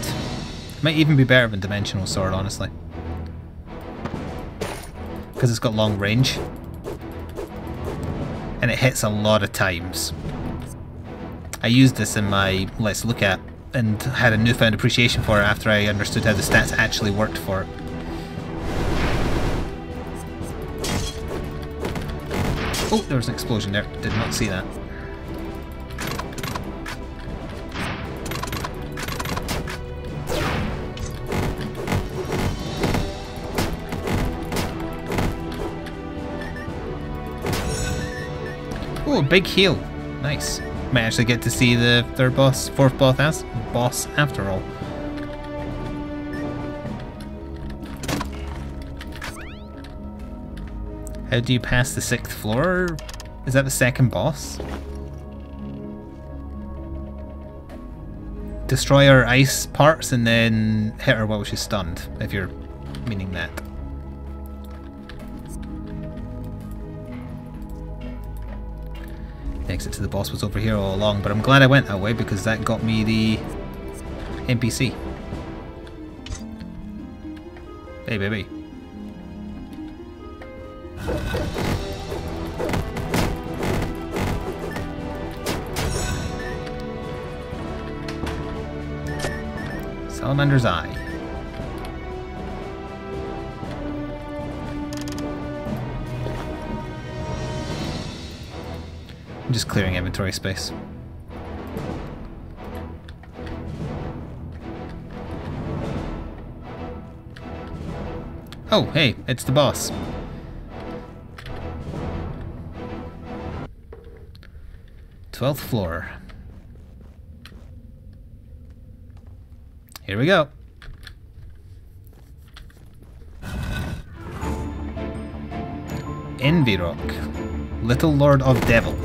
Might even be better than Dimensional Sword, honestly. Because it's got long range. And it hits a lot of times. I used this in my Let's Look At and had a newfound appreciation for it after I understood how the stats actually worked for it. Oh, there was an explosion there. Did not see that. Oh, a big heal. Nice. Might actually get to see the fourth boss after all. How do you pass the 6th floor? Is that the second boss? Destroy her ice parts and then hit her while she's stunned, if you're meaning that. The exit to the boss was over here all along, but I'm glad I went that way because that got me the NPC. Hey, baby. Salamander's Eye. I'm just clearing inventory space. Oh, hey, it's the boss. Twelfth floor. Here we go. Envy Rock. Little Lord of Devil.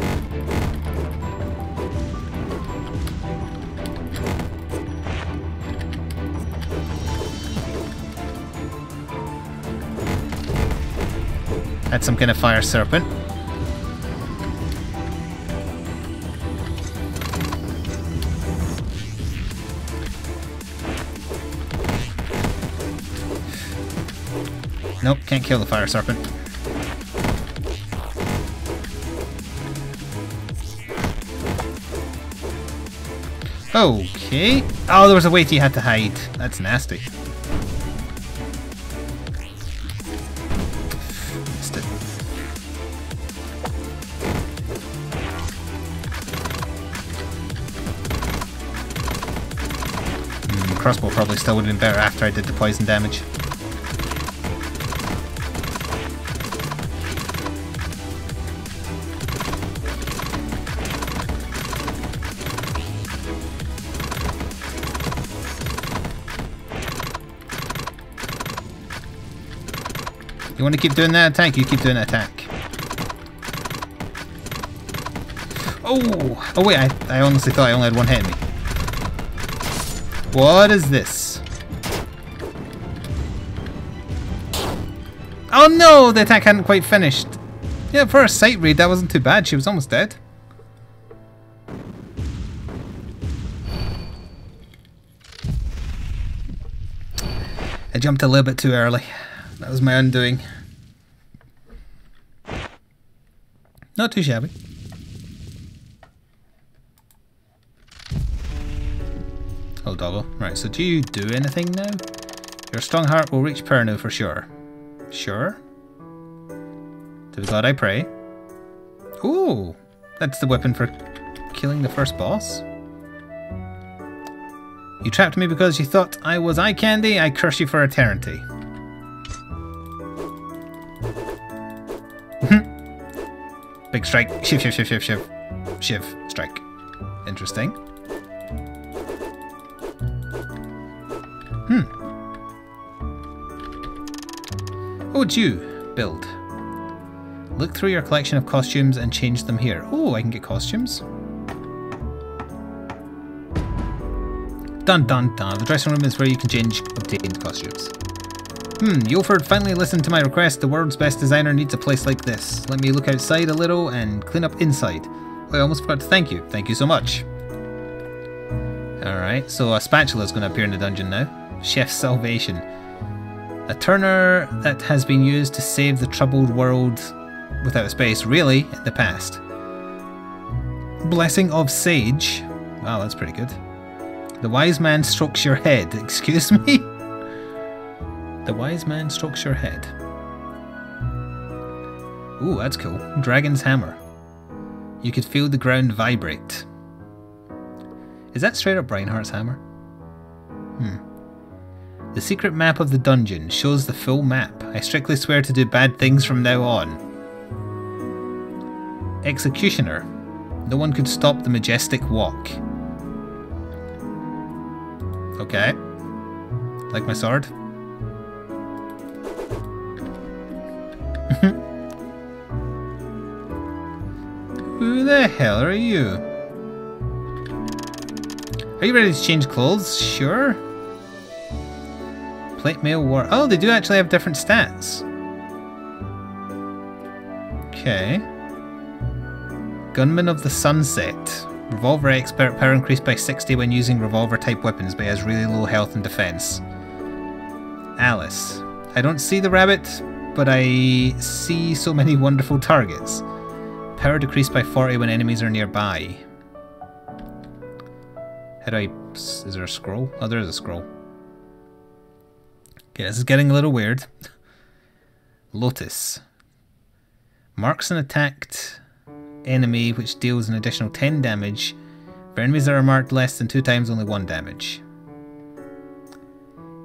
That's some kind of fire serpent. Nope, can't kill the fire serpent. Okay. Oh, there was a way you had to hide. That's nasty. Missed it. Crossbow probably still would have been better after I did the poison damage. You want to keep doing that attack? You keep doing that attack. Oh! Oh wait, I honestly thought I only had one hit in me. What is this? Oh no! The attack hadn't quite finished. Yeah, for a sight read, that wasn't too bad. She was almost dead. I jumped a little bit too early. That was my undoing. Not too shabby. Oh, doggo. Right, so do you do anything now? Your strong heart will reach Perno for sure. Sure? To the god I pray. Ooh! That's the weapon for killing the first boss. You trapped me because you thought I was eye candy? I curse you for eternity. Big strike. Shiv, shiv, shiv, shiv, shiv. Shiv. Strike. Interesting. What would you build? Look through your collection of costumes and change them here. Oh, I can get costumes. Dun dun dun. The dressing room is where you can change obtained costumes. Yoford finally listened to my request. The world's best designer needs a place like this. Let me look outside a little and clean up inside. Oh, I almost forgot to thank you. Thank you so much. Alright, so a spatula is going to appear in the dungeon now. Chef's Salvation. A turner that has been used to save the troubled world without a space, really, in the past. Blessing of Sage. Wow, that's pretty good. The wise man strokes your head. Excuse me? The wise man strokes your head. Ooh, that's cool. Dragon's Hammer. You could feel the ground vibrate. Is that straight up Reinhardt's hammer? The secret map of the dungeon shows the full map. I strictly swear to do bad things from now on. Executioner. No one could stop the majestic walk. Okay. Like my sword. Who the hell are you? Are you ready to change clothes? Sure. Plate mail war. Oh, they do actually have different stats. Okay. Gunman of the Sunset. Revolver expert, power increased by 60 when using revolver type weapons, but he has really low health and defense. Alice. I don't see the rabbit, but I see so many wonderful targets. Power decreased by 40 when enemies are nearby. How do I... Is there a scroll? Oh, there is a scroll. Okay, this is getting a little weird. Lotus. Marks an attacked enemy which deals an additional 10 damage. For enemies that are marked less than 2 times, only 1 damage.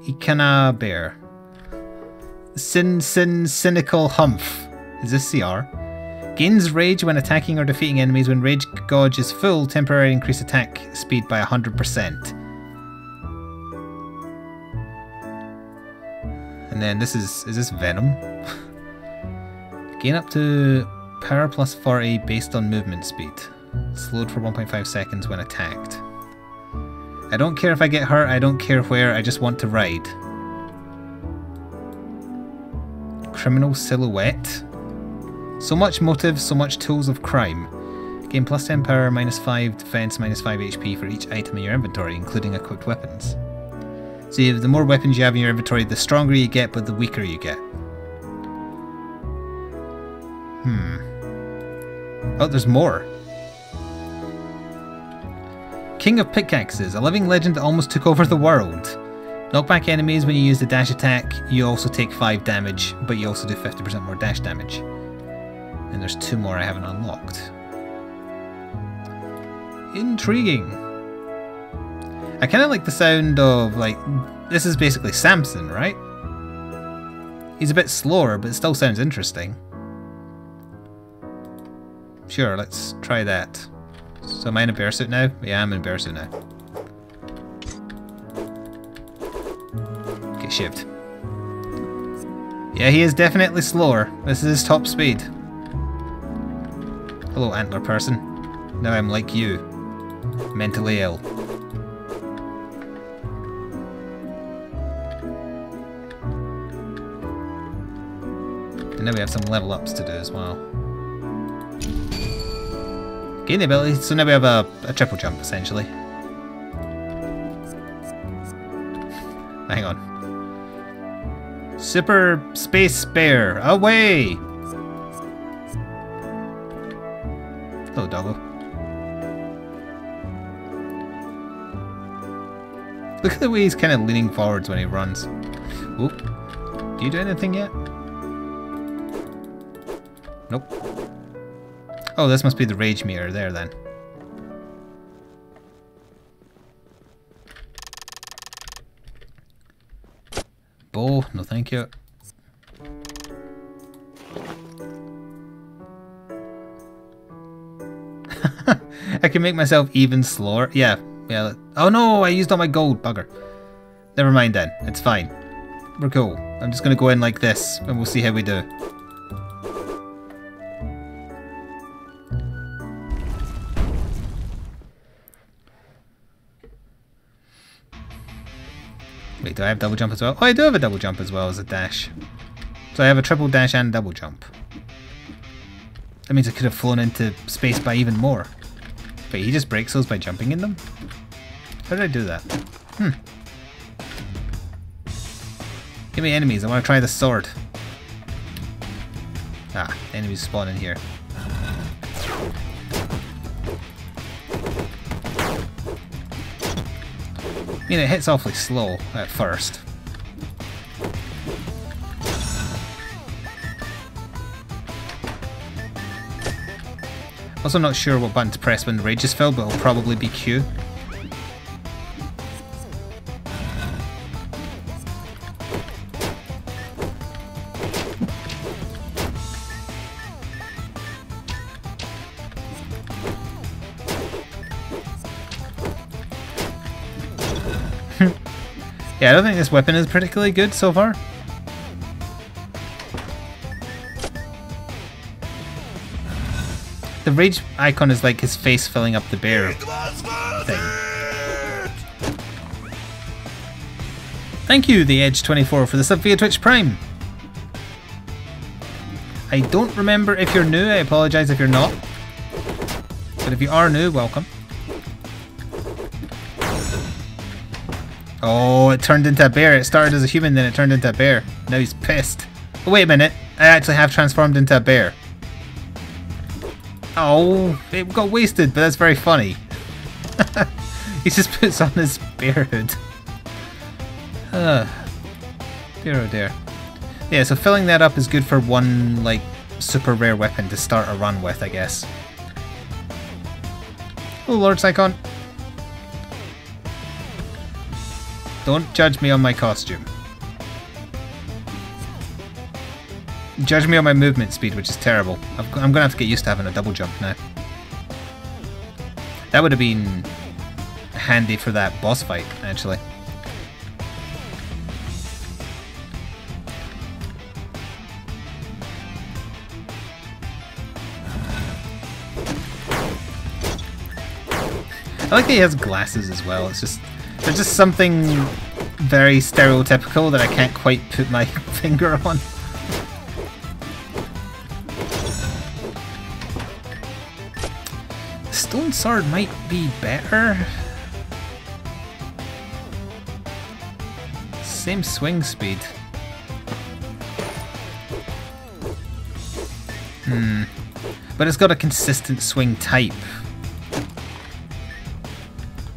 Ikana Bear. Cynical Humph. Is this CR? Gains rage when attacking or defeating enemies. When rage gauge is full, temporarily increase attack speed by 100%. And then this is this Venom? Gain up to power plus 40 based on movement speed. Slowed for 1.5 seconds when attacked. I don't care if I get hurt, I don't care where, I just want to ride. Criminal Silhouette. So much motive, so much tools of crime. Gain plus 10 power, minus 5 defense, minus 5 HP for each item in your inventory, including equipped weapons. So the more weapons you have in your inventory, the stronger you get, but the weaker you get. Oh, there's more. King of Pickaxes, a living legend that almost took over the world. Knock back enemies when you use the dash attack. You also take 5 damage, but you also do 50% more dash damage. And there's 2 more I haven't unlocked. Intriguing. I kind of like the sound of, like, this is basically Samson, right? He's a bit slower, but it still sounds interesting. Sure, let's try that. So am I in a bear suit now? Yeah, I'm in a bear suit now. Get shivved. Yeah, he is definitely slower. This is his top speed. Hello, antler person. Now I'm like you. Mentally ill. And now we have some level ups to do as well. Gain the ability, so now we have a triple jump essentially. Hang on. Super Space Bear, away! Hello, doggo. Look at the way he's kind of leaning forwards when he runs. Oop. Do you do anything yet? Nope. Oh, this must be the rage meter there then. Bow, no thank you. I can make myself even slower. Yeah. Oh no, I used all my gold, bugger. Never mind then, it's fine. We're cool. I'm just gonna go in like this and we'll see how we do. Wait, do I have double jump as well? Oh, I do have a double jump as well as a dash. So I have a triple dash and double jump. That means I could have flown into space by even more. Wait, he just breaks those by jumping in them? How did I do that? Give me enemies, I want to try the sword. Ah, enemies spawn in here. I mean, it hits awfully slow at first. Also not sure what button to press when the rage is filled, but it'll probably be Q. Yeah, I don't think this weapon is particularly good so far. The rage icon is like his face filling up the bear thing. Thank you, the Edge24, for the sub via Twitch Prime. I don't remember if you're new, I apologise if you're not. But if you are new, welcome. Oh, it turned into a bear. It started as a human, then it turned into a bear. Now he's pissed. Oh, wait a minute. I actually have transformed into a bear. Oh, it got wasted, but that's very funny. He just puts on his bear hood. Dear oh dear. Yeah, so filling that up is good for one, like, super rare weapon to start a run with, I guess. Oh, Lord Psychon. Don't judge me on my costume. Judge me on my movement speed, which is terrible. I'm going to have to get used to having a double jump now. That would have been handy for that boss fight, actually. I like that he has glasses as well. It's just... there's just something very stereotypical that I can't quite put my finger on. The stone sword might be better. Same swing speed. But it's got a consistent swing type.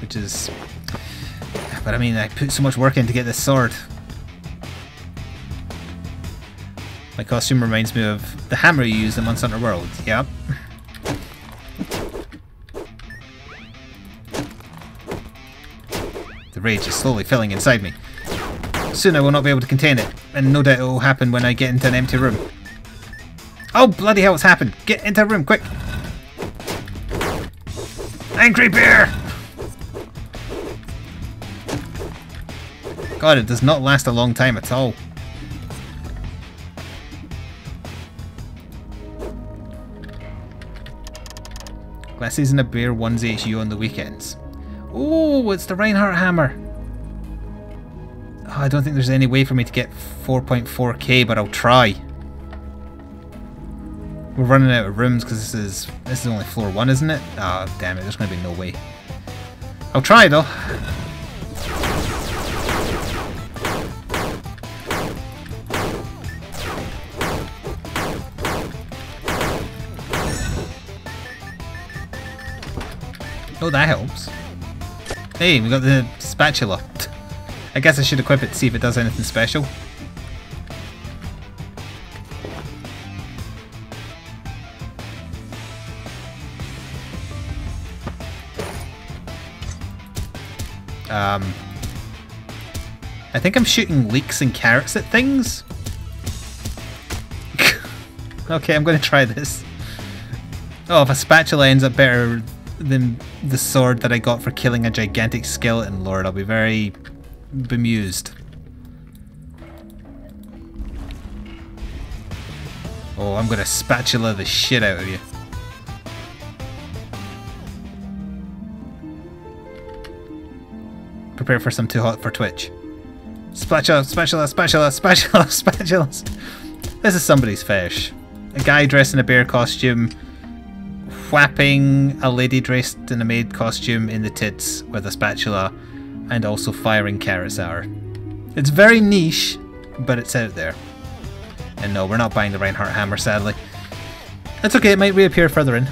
Which is... But I mean, I put so much work in to get this sword. My costume reminds me of the hammer you used in Monster Hunter World. Yep. The rage is slowly filling inside me. Soon I will not be able to contain it, and no doubt it will happen when I get into an empty room. Oh, bloody hell, it's happened! Get into a room, quick! Angry bear! God, it does not last a long time at all. Glasses and a bear 1's HU on the weekends. Oh, it's the Reinhardt hammer. Oh, I don't think there's any way for me to get 4.4k, but I'll try. We're running out of rooms because this is only floor 1, isn't it? Ah, oh, damn it, there's going to be no way. I'll try though. Oh, that helps. Hey, we got the spatula. I guess I should equip it to see if it does anything special. I think I'm shooting leeks and carrots at things. Okay, I'm going to try this. Oh, if a spatula ends up better than the sword that I got for killing a gigantic skeleton lord, I'll be very bemused. Oh, I'm going to spatula the shit out of you. Prepare for some too hot for Twitch. Spatula, spatula, spatula, spatula, spatulas. This is somebody's fetish. A guy dressed in a bear costume whapping a lady dressed in a maid costume in the tits with a spatula and also firing carrots at her. It's very niche, but it's out there. And no, we're not buying the Reinhardt hammer, sadly. That's okay, it might reappear further in.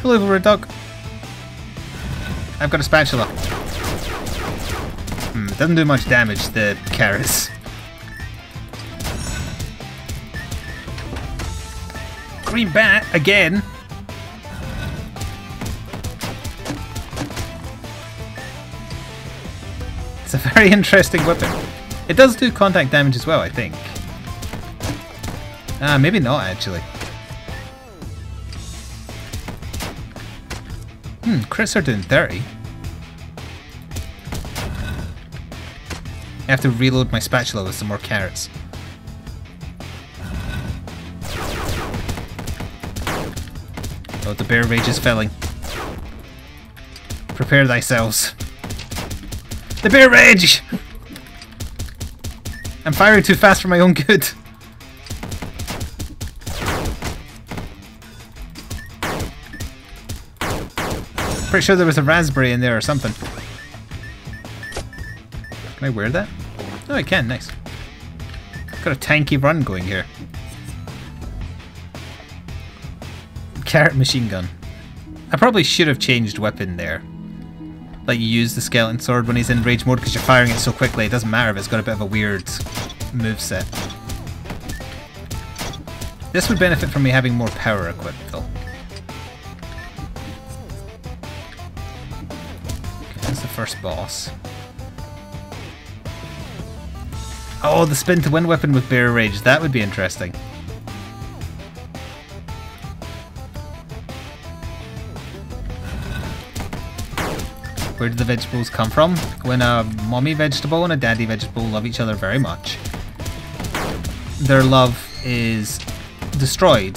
Hello, little red dog. I've got a spatula. It doesn't do much damage, the carrots. Green bat, again. It's a very interesting weapon. It does do contact damage as well, I think. Maybe not, actually. Crits are doing 30. I have to reload my spatula with some more carrots. Oh, the bear rage is filling. Prepare thyselves. The bear rage! I'm firing too fast for my own good. Pretty sure there was a raspberry in there or something. Can I wear that? Oh, I can. Nice. Got a tanky run going here. Carrot machine gun. I probably should have changed weapon there. Like, you use the skeleton sword when he's in rage mode because you're firing it so quickly. It doesn't matter if it's got a bit of a weird moveset. This would benefit from me having more power equipped though. Okay, that's the first boss. Oh, the spin to win weapon with bear rage. That would be interesting. Where did the vegetables come from? When a mommy vegetable and a daddy vegetable love each other very much, their love is destroyed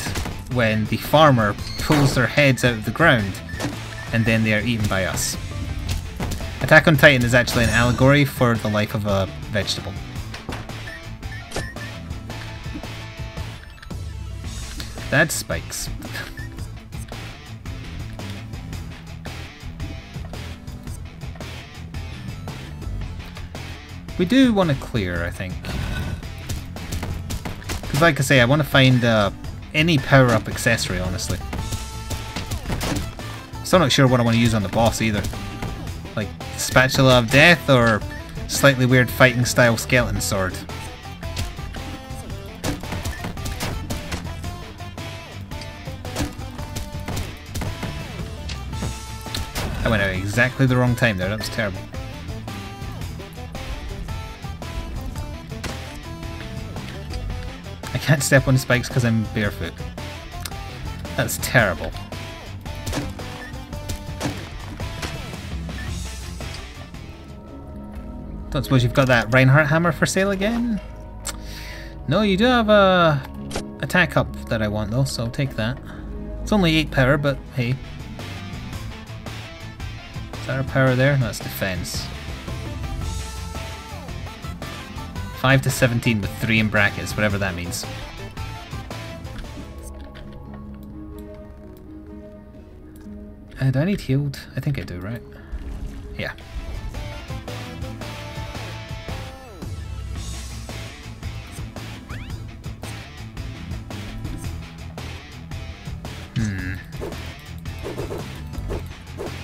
when the farmer pulls their heads out of the ground and then they are eaten by us. Attack on Titan is actually an allegory for the life of a vegetable. That's spikes. We do want to clear, I think. Because like I say, I want to find any power-up accessory, honestly. Still not sure what I want to use on the boss either. Like, Spatula of Death or slightly weird fighting style skeleton sword. I went out exactly the wrong time there, that was terrible. I can't step on spikes because I'm barefoot. That's terrible. Don't suppose you've got that Reinhardt hammer for sale again? No, you do have a attack up that I want though, so take that. It's only 8 power, but hey. Is that our power there? No, that's defense. 5 to 17 with 3 in brackets, whatever that means. Do I need healed? I think I do, right? Yeah.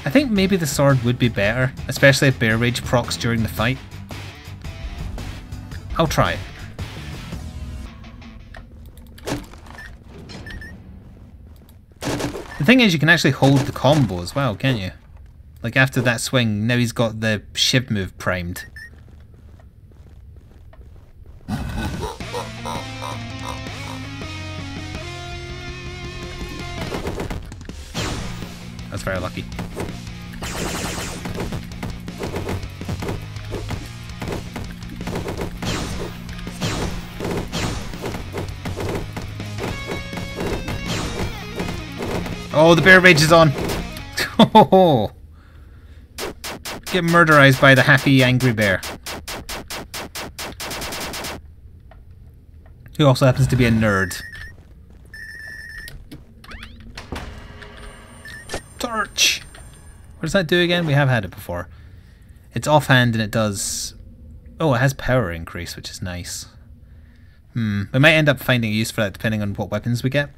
I think maybe the sword would be better, especially if Bear Rage procs during the fight. I'll try it. The thing is, you can actually hold the combo as well, can't you? Like after that swing, now he's got the shiv move primed. That's very lucky. Oh, the bear rage is on. Oh, get murderized by the happy angry bear, who also happens to be a nerd. Torch. What does that do again? We have had it before. It's offhand and it does... Oh, it has power increase, which is nice. We might end up finding a use for that depending on what weapons we get.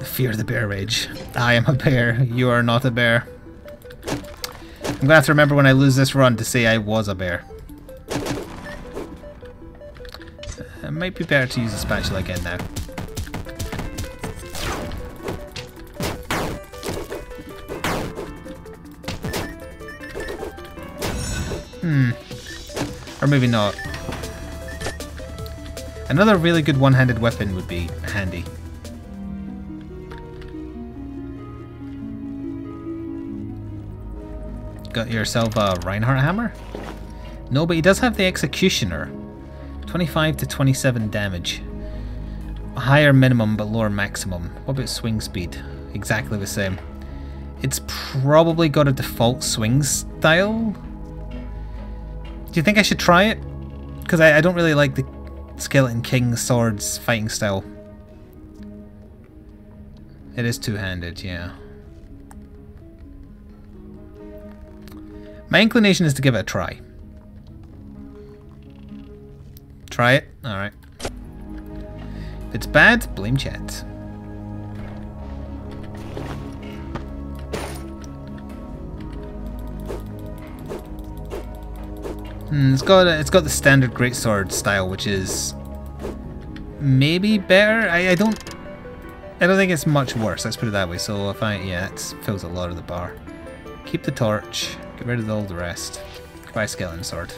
Fear the bear rage. I am a bear. You are not a bear. I'm gonna have to remember when I lose this run to say I was a bear. It might be better to use a spatula again now. Or maybe not. Another really good one-handed weapon would be handy. Got yourself a Reinhardt hammer? No, but he does have the Executioner. 25 to 27 damage. A higher minimum but lower maximum. What about swing speed? Exactly the same. It's probably got a default swing style. Do you think I should try it? Because I don't really like the Skeleton King sword's fighting style. It is two-handed, yeah. My inclination is to give it a try. Try it? Alright. If it's bad, blame chat. It's got the standard greatsword style, which is maybe better. I don't think it's much worse. Let's put it that way. So if it fills a lot of the bar. Keep the torch. Get rid of all the rest. Buy a skeleton sword.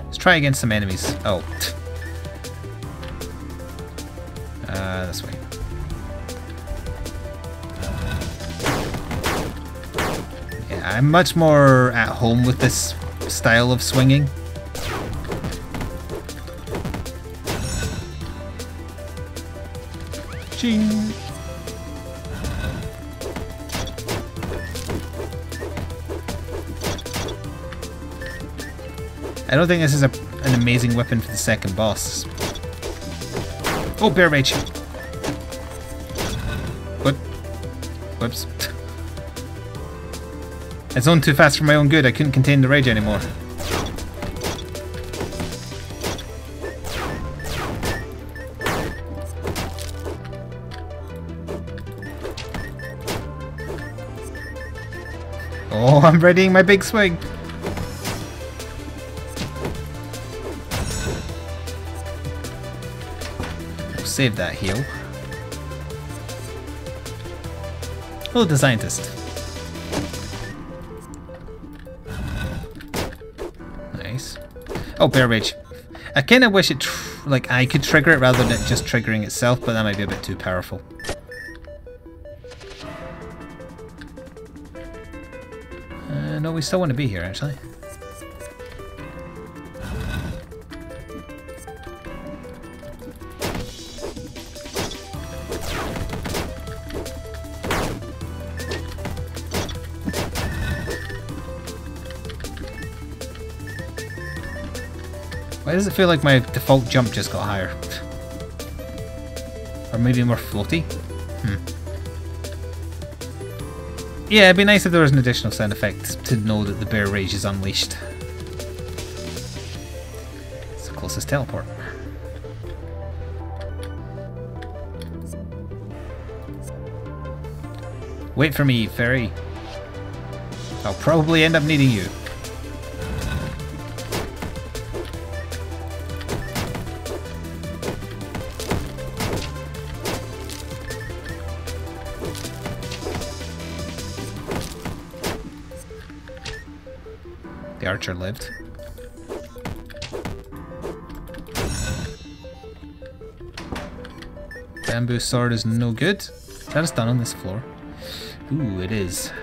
Let's try against some enemies. Oh. This way. Yeah, I'm much more at home with this style of swinging. Ching! I don't think this is an amazing weapon for the second boss. Oh, bear rage! What? Whoops. I zoned too fast for my own good. I couldn't contain the rage anymore. Oh, I'm readying my big swing. We'll save that heal. Oh, the scientist. Nice. Oh, bear rage. I kind of wish it, like, I could trigger it rather than it just triggering itself, but that might be a bit too powerful. No, we still want to be here, actually. Why does it feel like my default jump just got higher? Or maybe more floaty? Yeah, it'd be nice if there was an additional sound effect to know that the bear rage is unleashed. It's the closest teleport. Wait for me, fairy. I'll probably end up needing you. The archer lived. Bamboo sword is no good. Is that a stun on this floor? Ooh, it is.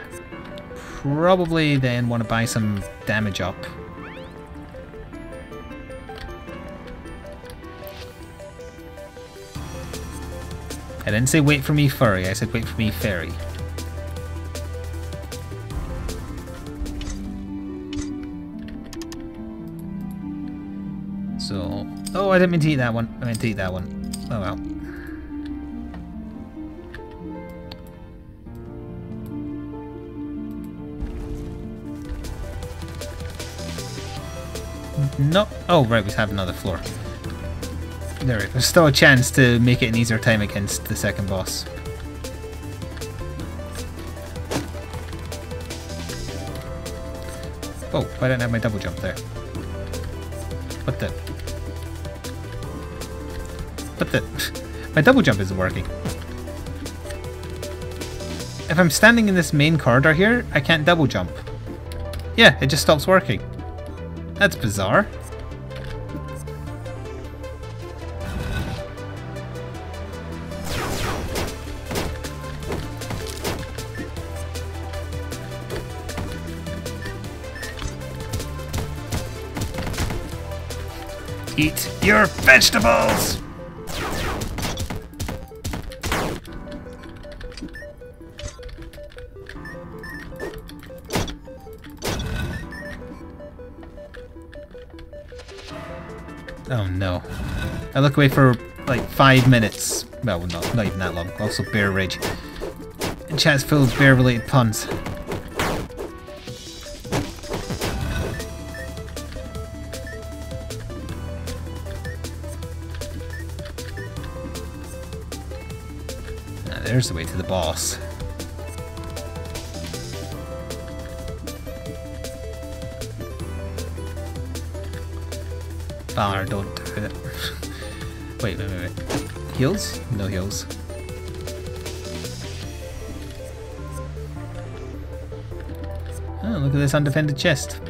Probably then want to buy some damage up. I didn't say wait for me furry, I said wait for me fairy. So, oh, I didn't mean to eat that one. I meant to eat that one. Oh well. No. Oh, right, we have another floor. There we go. There's still a chance to make it an easier time against the second boss. Oh, why didn't I have my double jump there? What the? What the? My double jump isn't working. If I'm standing in this main corridor here, I can't double jump. Yeah, it just stops working. That's bizarre. Eat your vegetables! Oh no. I look away for like 5 minutes. Well, not even that long. Also bear rage. And chat's full of bear related puns. There's the way to the boss. Banner, don't do it. Wait. Heals? No heals. Oh, look at this undefended chest.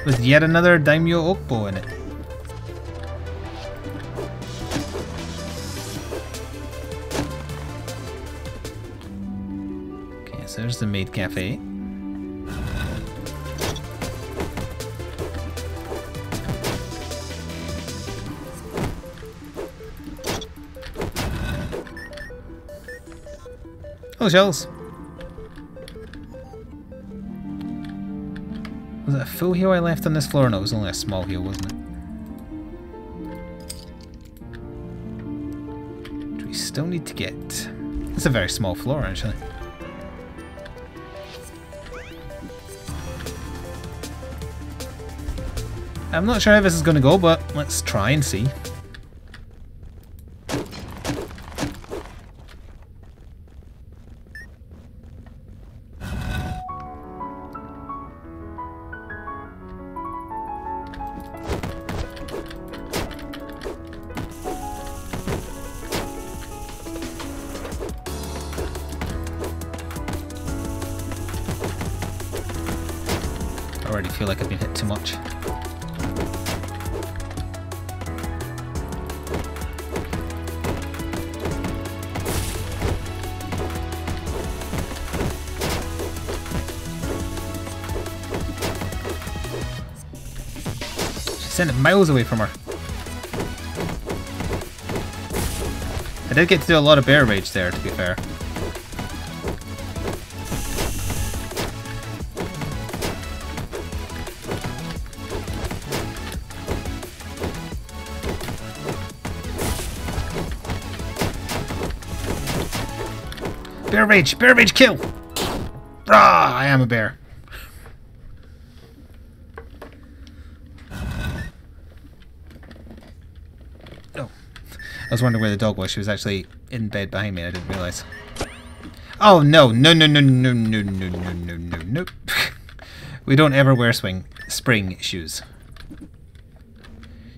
With yet another Daimyo Oak Bow in it. So there's the maid cafe. Oh, shells. Was it a full heal I left on this floor? No, it was only a small heal, wasn't it? Do we still need to get... It's a very small floor, actually. I'm not sure how this is going to go, but let's try and see. I already feel like I've been hit too much. Sent it miles away from her. I did get to do a lot of bear rage there, to be fair. Bear rage kill! Brah, I am a bear. I was wondering where the dog was. She was actually in bed behind me. I didn't realise. Oh no! No! No! No! No! No! No! No! No! No! No! We don't ever wear spring shoes.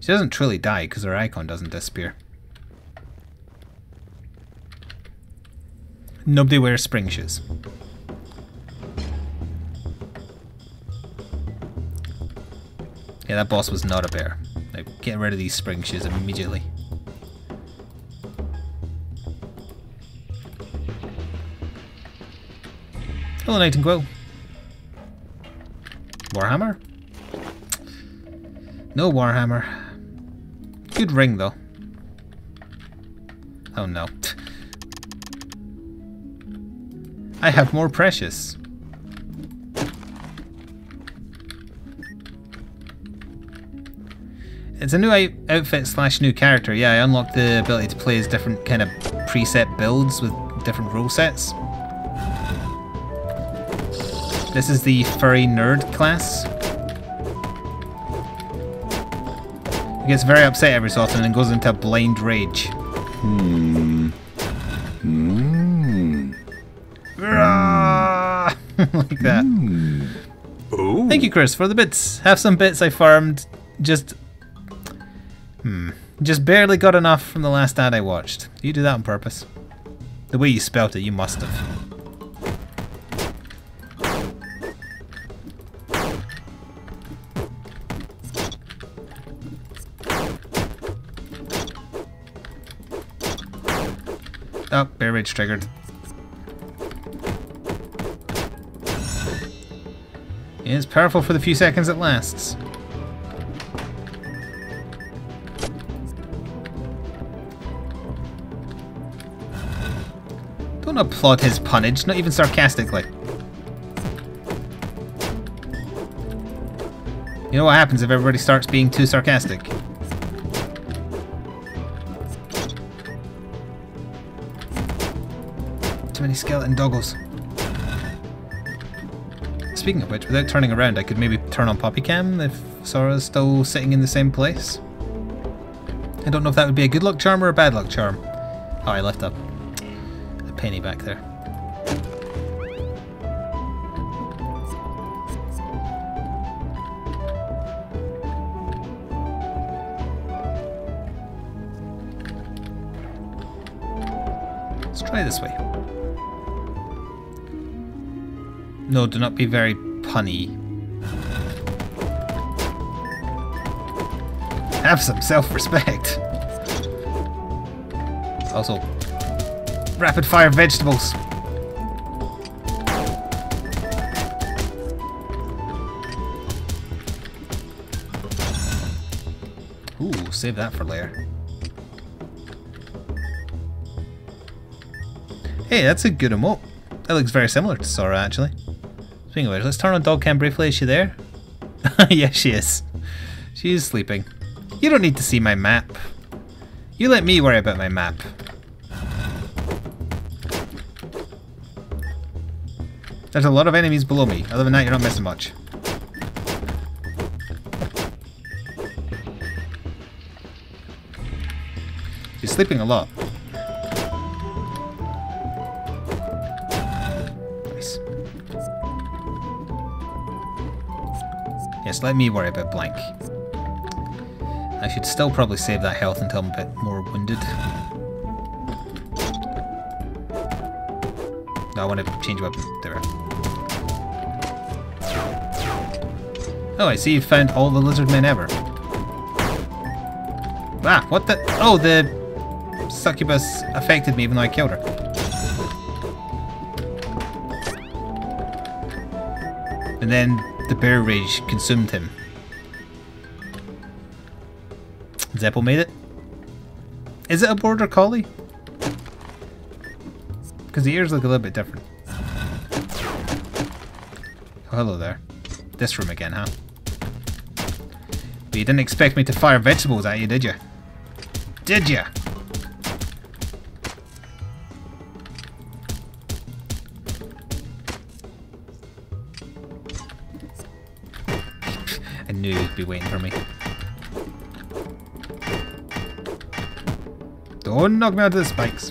She doesn't truly die because her icon doesn't disappear. Nobody wears spring shoes. Yeah, that boss was not a bear. Like, get rid of these spring shoes immediately. Hello, Nightingale. Warhammer? No Warhammer. Good ring, though. Oh no. I have more precious. It's a new outfit slash new character. Yeah, I unlocked the ability to play as different kind of preset builds with different rule sets. This is the furry nerd class. He gets very upset every so often and goes into a blind rage. Like that. Oh. Thank you, Chris, for the bits. Have some bits I farmed. Just barely got enough from the last ad I watched. You do that on purpose. The way you spelt it, you must have. Oh, bear rage triggered. It's powerful for the few seconds it lasts. Don't applaud his punnage, not even sarcastically. You know what happens if everybody starts being too sarcastic? Too many skeleton doggos. Speaking of which, without turning around, I could maybe turn on Poppycam if Sora's still sitting in the same place. I don't know if that would be a good luck charm or a bad luck charm. Oh, I left a penny back there. Let's try this way. No, do not be very punny. Have some self-respect. Also, rapid fire vegetables. Ooh, save that for later. Hey, that's a good emote. That looks very similar to Sora, actually. Speaking of which, let's turn on dog cam briefly. Is she there? Yeah, she is. She is sleeping. You don't need to see my map. You let me worry about my map. There's a lot of enemies below me. Other than that, you're not missing much. sleeping a lot. Nice. Yes, let me worry about blank. I should still probably save that health until I'm a bit more wounded. No, I want to change weapon. There. Oh, I see you found all the lizard men ever. Ah, what the? Oh, the succubus affected me even though I killed her. And then the bear rage consumed him. Zeppo made it? Is it a border collie? Because the ears look a little bit different. Oh, hello there. This room again, huh? But you didn't expect me to fire vegetables at you, did you? Did you? I knew you'd be waiting for me. Don't knock me out of the spikes.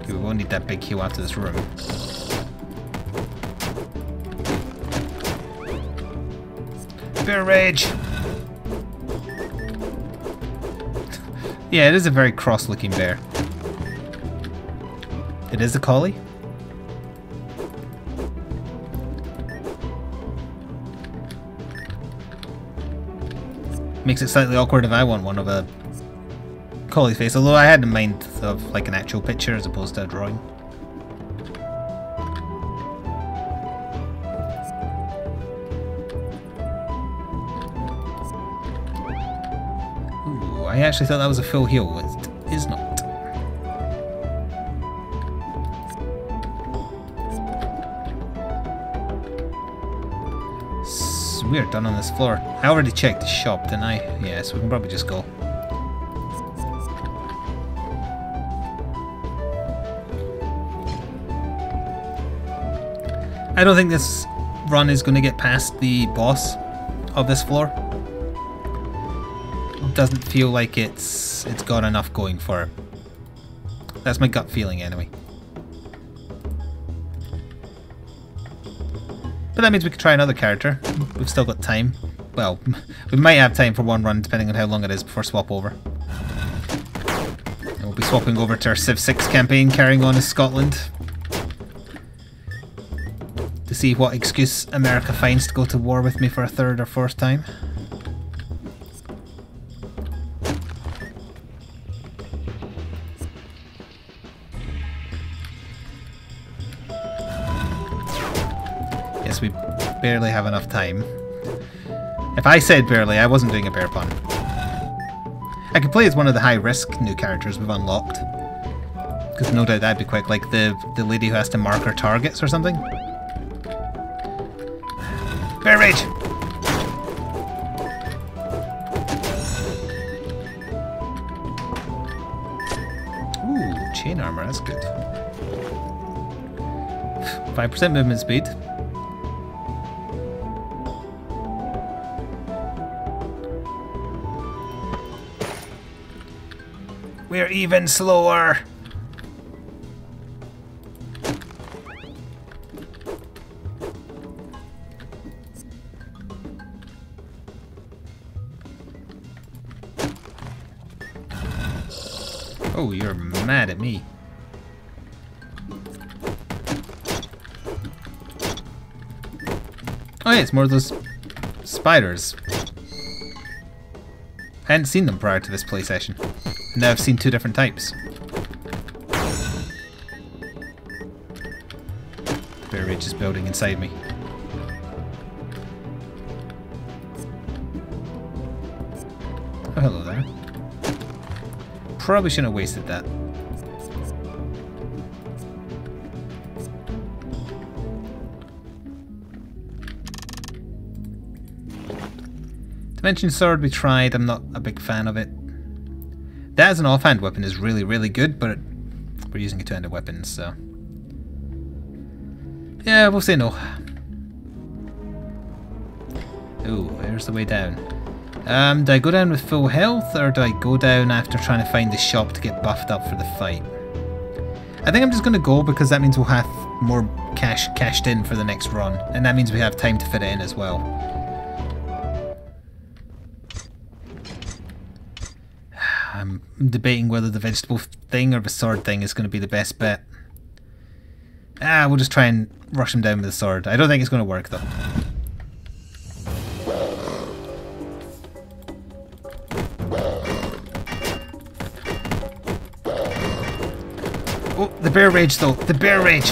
Okay, we won't need that big heal after this room. Bear rage! Yeah, it is a very cross-looking bear. It is a collie? Makes it slightly awkward if I want one of a collie face, although I had in mind of like an actual picture as opposed to a drawing. Ooh, I actually thought that was a full heal. It is not. We're done on this floor. I already checked the shop, didn't I? Yeah, so we can probably just go. I don't think this run is going to get past the boss of this floor. It doesn't feel like it's got enough going for it. That's my gut feeling anyway. But that means we can try another character. We've still got time. Well, we might have time for one run depending on how long it is before swap over. And we'll be swapping over to our Civ 6 campaign, carrying on as Scotland. To see what excuse America finds to go to war with me for a third or fourth time. Yes, we barely have enough time. If I said barely, I wasn't doing a bear pun. I could play as one of the high-risk new characters we've unlocked. Because no doubt that'd be quick, like the lady who has to mark her targets or something. Bear rage! Ooh, chain armor, that's good. 5% movement speed. We're even slower. Oh, you're mad at me. Oh yeah, it's more of those spiders. I hadn't seen them prior to this play session. Now I've seen two different types. The bear rage is building inside me. Oh, hello there. Probably shouldn't have wasted that. Dimension sword we tried, I'm not a big fan of it. That as an offhand weapon is really, really good, but we're using a two-handed weapon, so... yeah, we'll say no. Ooh, here's the way down. Do I go down with full health, or do I go down after trying to find the shop to get buffed up for the fight? I think I'm just going to go because that means we'll have more cash cashed in for the next run, and that means we have time to fit it in as well. I'm debating whether the vegetable thing or the sword thing is going to be the best bet. We'll just try and rush him down with the sword. I don't think it's going to work though. Oh, the bear rage though. The bear rage.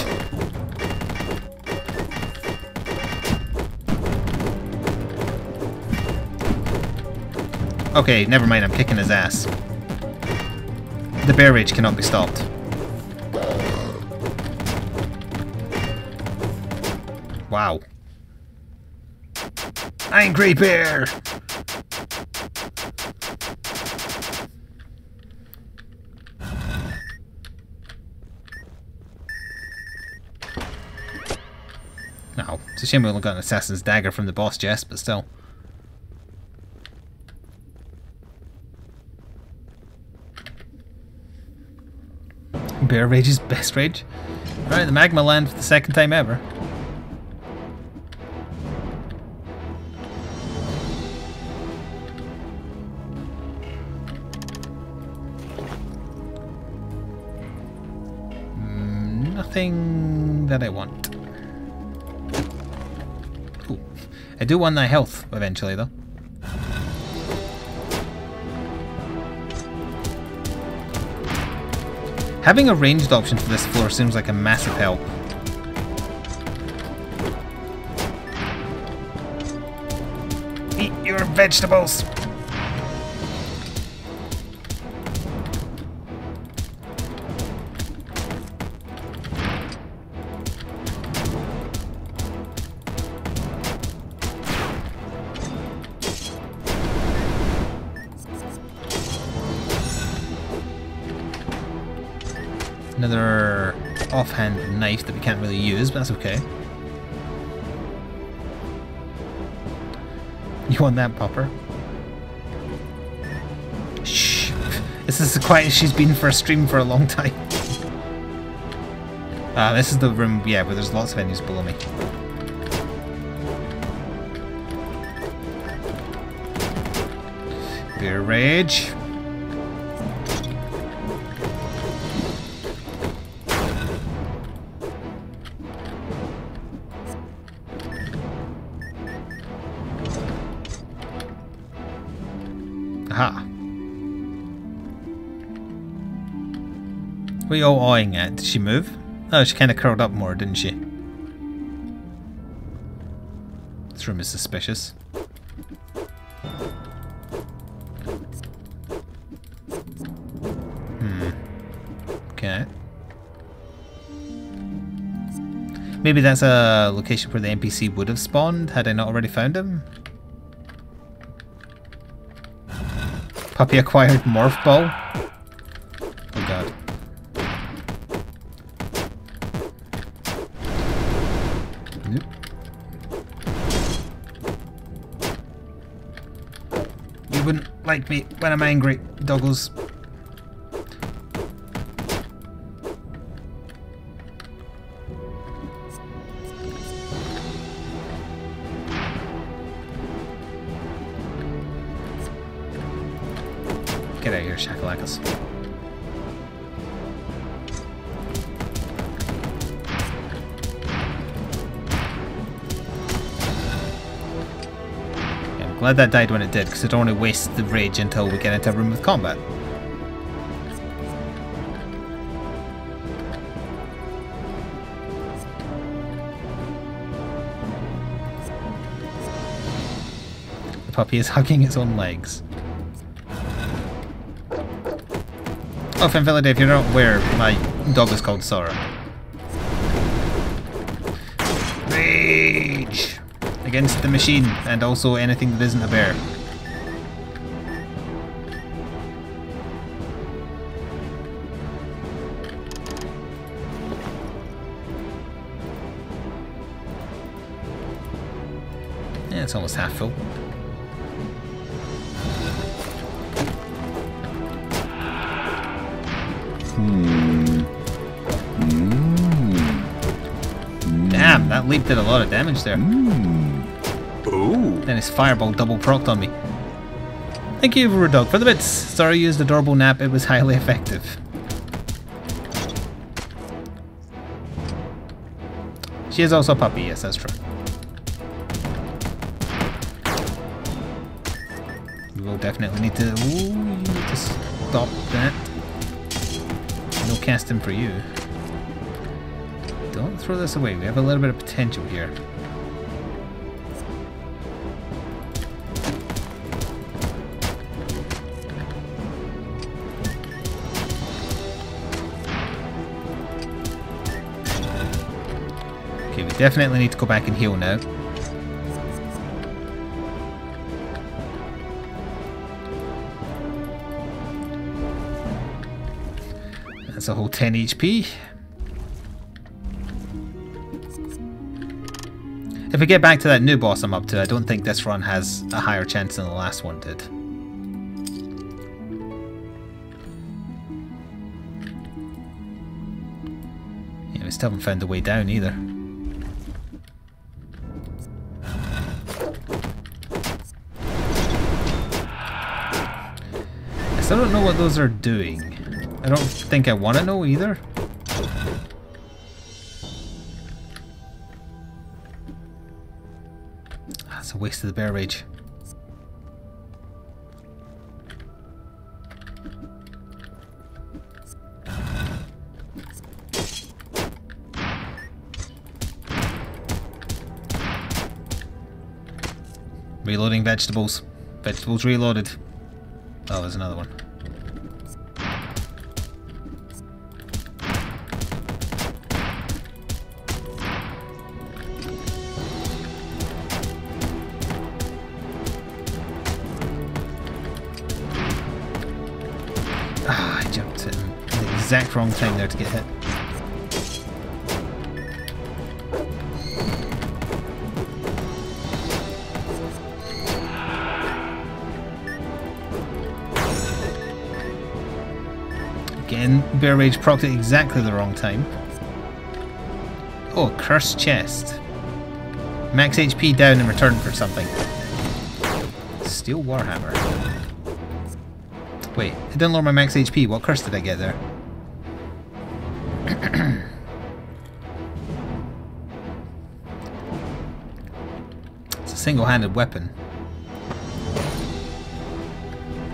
Okay, never mind. I'm kicking his ass. The bear rage cannot be stopped. Wow. Angry bear! No, it's a shame we only got an assassin's dagger from the boss chest, but still. Bear rage's best rage. Alright, the magma land for the second time ever. Nothing that I want. Ooh. I do want that health eventually though. Having a ranged option for this floor seems like a massive help. Eat your vegetables! Another offhand knife that we can't really use, but that's okay. You want that, Popper? Shh. This is as quiet as she's been for a stream for a long time. This is the room, yeah, where there's lots of enemies below me. Beer rage. Aha. What are you all eyeing at? Did she move? Oh, she kind of curled up more, didn't she? This room is suspicious. Okay. Maybe that's a location where the NPC would have spawned had I not already found him? Puppy acquired morph ball. Oh god. Nope. You wouldn't like me when I'm angry, doggles. Get out of here, shakalakas. Yeah, I'm glad that died when it did, because I don't want to waste the rage until we get into a room with combat. The puppy is hugging its own legs. Oh, Fanvillade, if you're not aware, my dog is called Sora. Rage! Against the machine, and also anything that isn't a bear. Yeah, it's almost half full. Damn, that leap did a lot of damage there. Ooh. Then his fireball double procced on me. Thank you, Rudog, for the bits. Sorry, used adorable nap. It was highly effective. She is also a puppy. Yes, that's true. We will definitely need to. Ooh, you need to stop that. No casting for you. Don't throw this away. We have a little bit of potential here. Okay, we definitely need to go back and heal now. That's a whole 10 HP. If we get back to that new boss I'm up to, I don't think this run has a higher chance than the last one did. Yeah, we still haven't found the way down either. I still don't know what those are doing. I don't think I want to know either. That's a waste of the bear rage. Reloading vegetables. Vegetables reloaded. Oh, there's another one. Ah, I jumped in the exact wrong time there to get hit. Again, Bear Rage procced at exactly the wrong time. Oh, cursed chest. Max HP down in return for something. Steel Warhammer. Wait, it didn't lower my max HP. What curse did I get there? It's a single-handed weapon.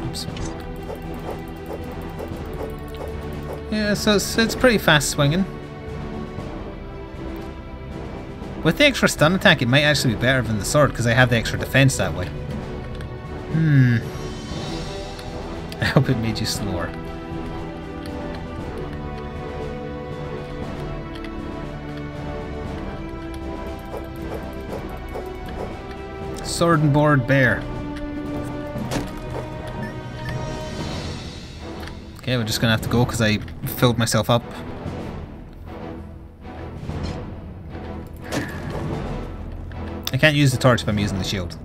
Oops. Yeah, so it's pretty fast swinging. With the extra stun attack, it might actually be better than the sword because I have the extra defense that way. I hope it made you slower. Sword and board bear. Okay, we're just gonna have to go because I filled myself up. I can't use the torch if I'm using the shield.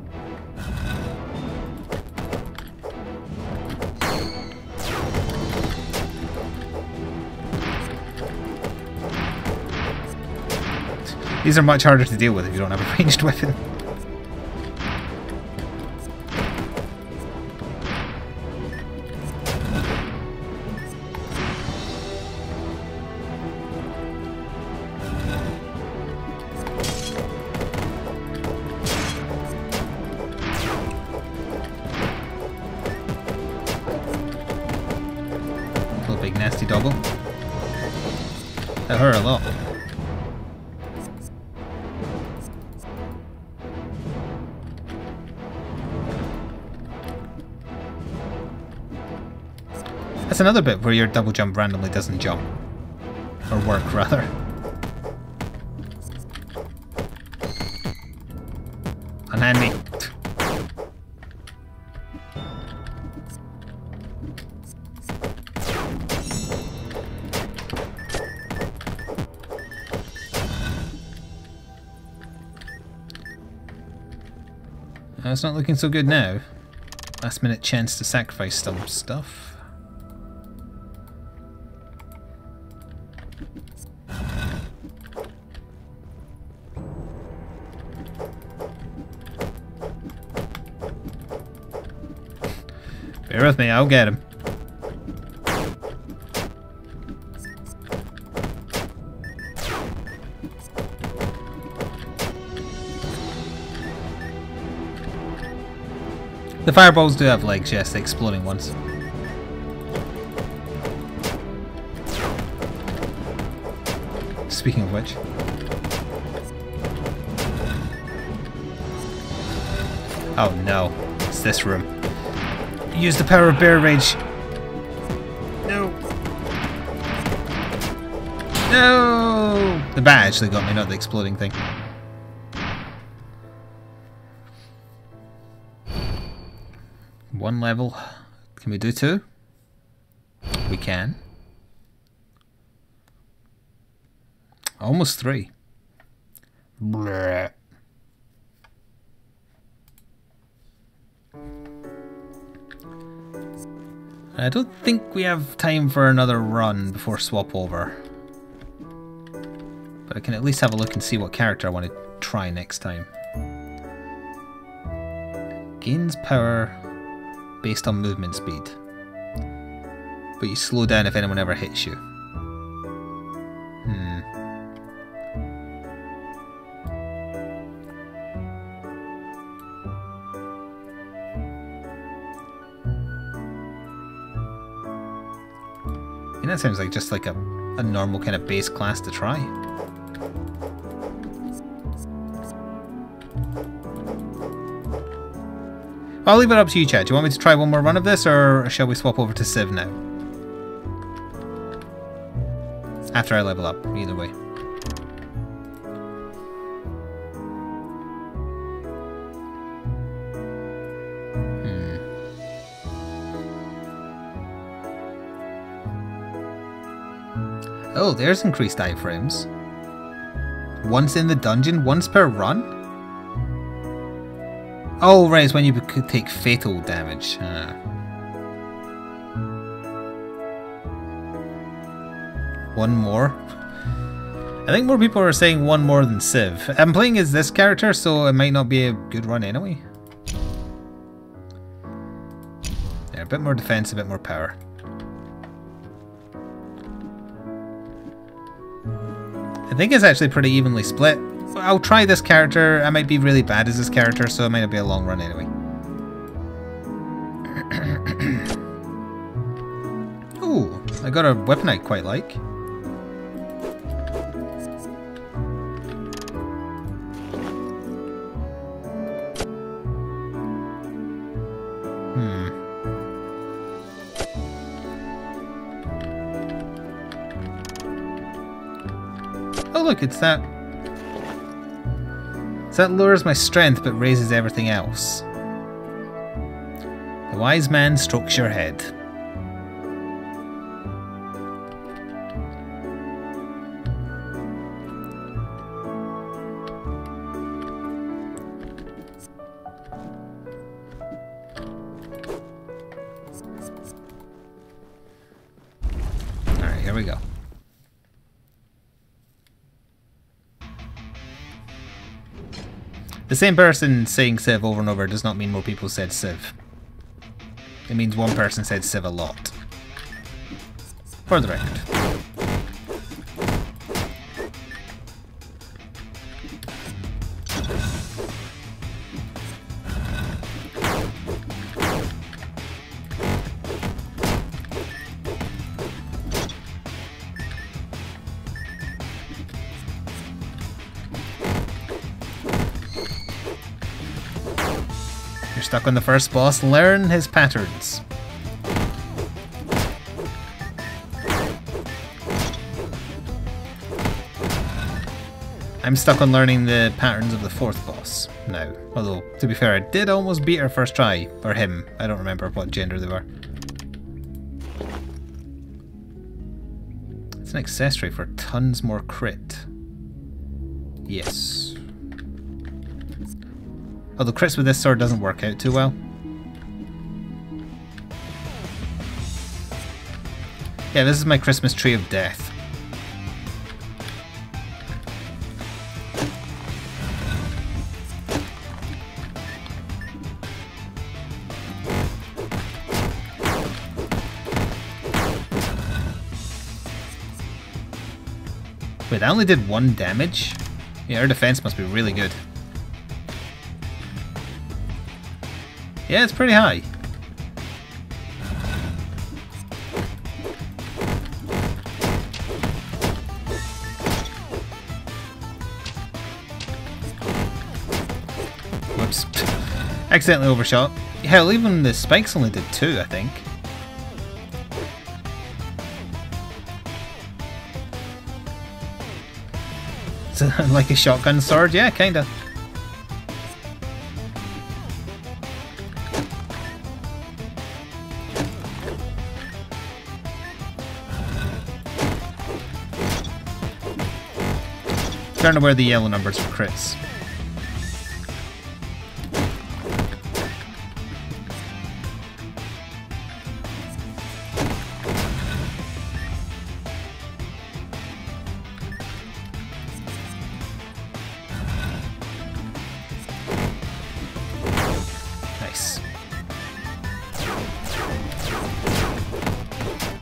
These are much harder to deal with if you don't have a ranged weapon. Little big nasty doggo. That hurt a lot. That's another bit where your double jump randomly doesn't jump. Or work, rather. Unhand me. It's not looking so good now. Last minute chance to sacrifice some stuff. Bear with me, I'll get him. The fireballs do have legs, yes, the exploding ones. Speaking of which. Oh no, it's this room. Use the power of bear rage. No. No! The bat actually got me, not the exploding thing. One level. Can we do two? We can. Almost three. Bleh. I don't think we have time for another run before swap over. But I can at least have a look and see what character I want to try next time. Gains power based on movement speed. But you slow down if anyone ever hits you. And that sounds like just like a normal kind of base class to try. I'll leave it up to you, chat. Do you want me to try one more run of this, or shall we swap over to Civ now? After I level up, either way. Oh, there's increased iframes. Once in the dungeon, once per run? Oh, right, it's when you could take fatal damage. One more? I think more people are saying one more than Civ. I'm playing as this character, so it might not be a good run anyway. Yeah, a bit more defense, a bit more power. I think it's actually pretty evenly split. I'll try this character. I might be really bad as this character, so it might not be a long run anyway. Ooh, I got a weapon I quite like. Oh look, it's that. That lowers my strength but raises everything else. The wise man strokes your head. Alright, here we go. The same person saying Civ over and over does not mean more people said Civ. It means one person said Civ a lot. For the record. You're stuck on the first boss, learn his patterns. I'm stuck on learning the patterns of the fourth boss now. Although, to be fair, I did almost beat her first try. Or him. I don't remember what gender they were. It's an accessory for tons more crit. Yes. Although crits with this sword doesn't work out too well. Yeah, this is my Christmas tree of death. Wait, I only did 1 damage? Yeah, our defense must be really good. Yeah, it's pretty high. Whoops. Accidentally overshot. Hell, even the spikes only did 2, I think. So, like a shotgun sword? Yeah, kinda. Trying to wear the yellow numbers for crits. Nice.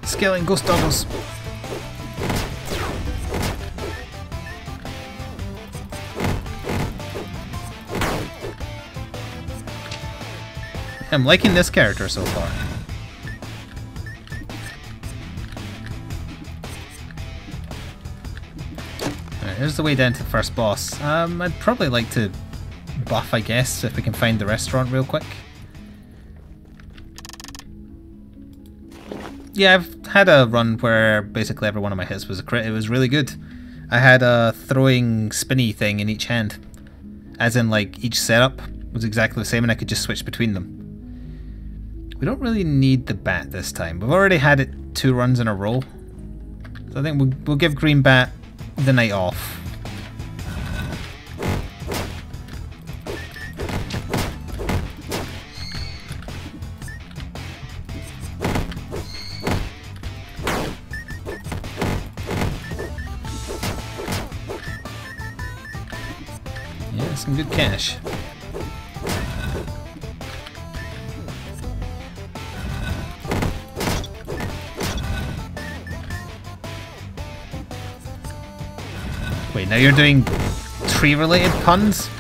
Scaling ghost doggos. I'm liking this character so far. Alright, here's the way down to the first boss. I'd probably like to buff, I guess, if we can find the restaurant real quick. Yeah, I've had a run where basically every one of my hits was a crit. It was really good. I had a throwing spinny thing in each hand. As in, like, each setup was exactly the same and I could just switch between them. We don't really need the bat this time. We've already had it 2 runs in a row. So I think we'll give Green Bat the night off. Yeah, some good cash. Wait, now you're doing tree-related puns?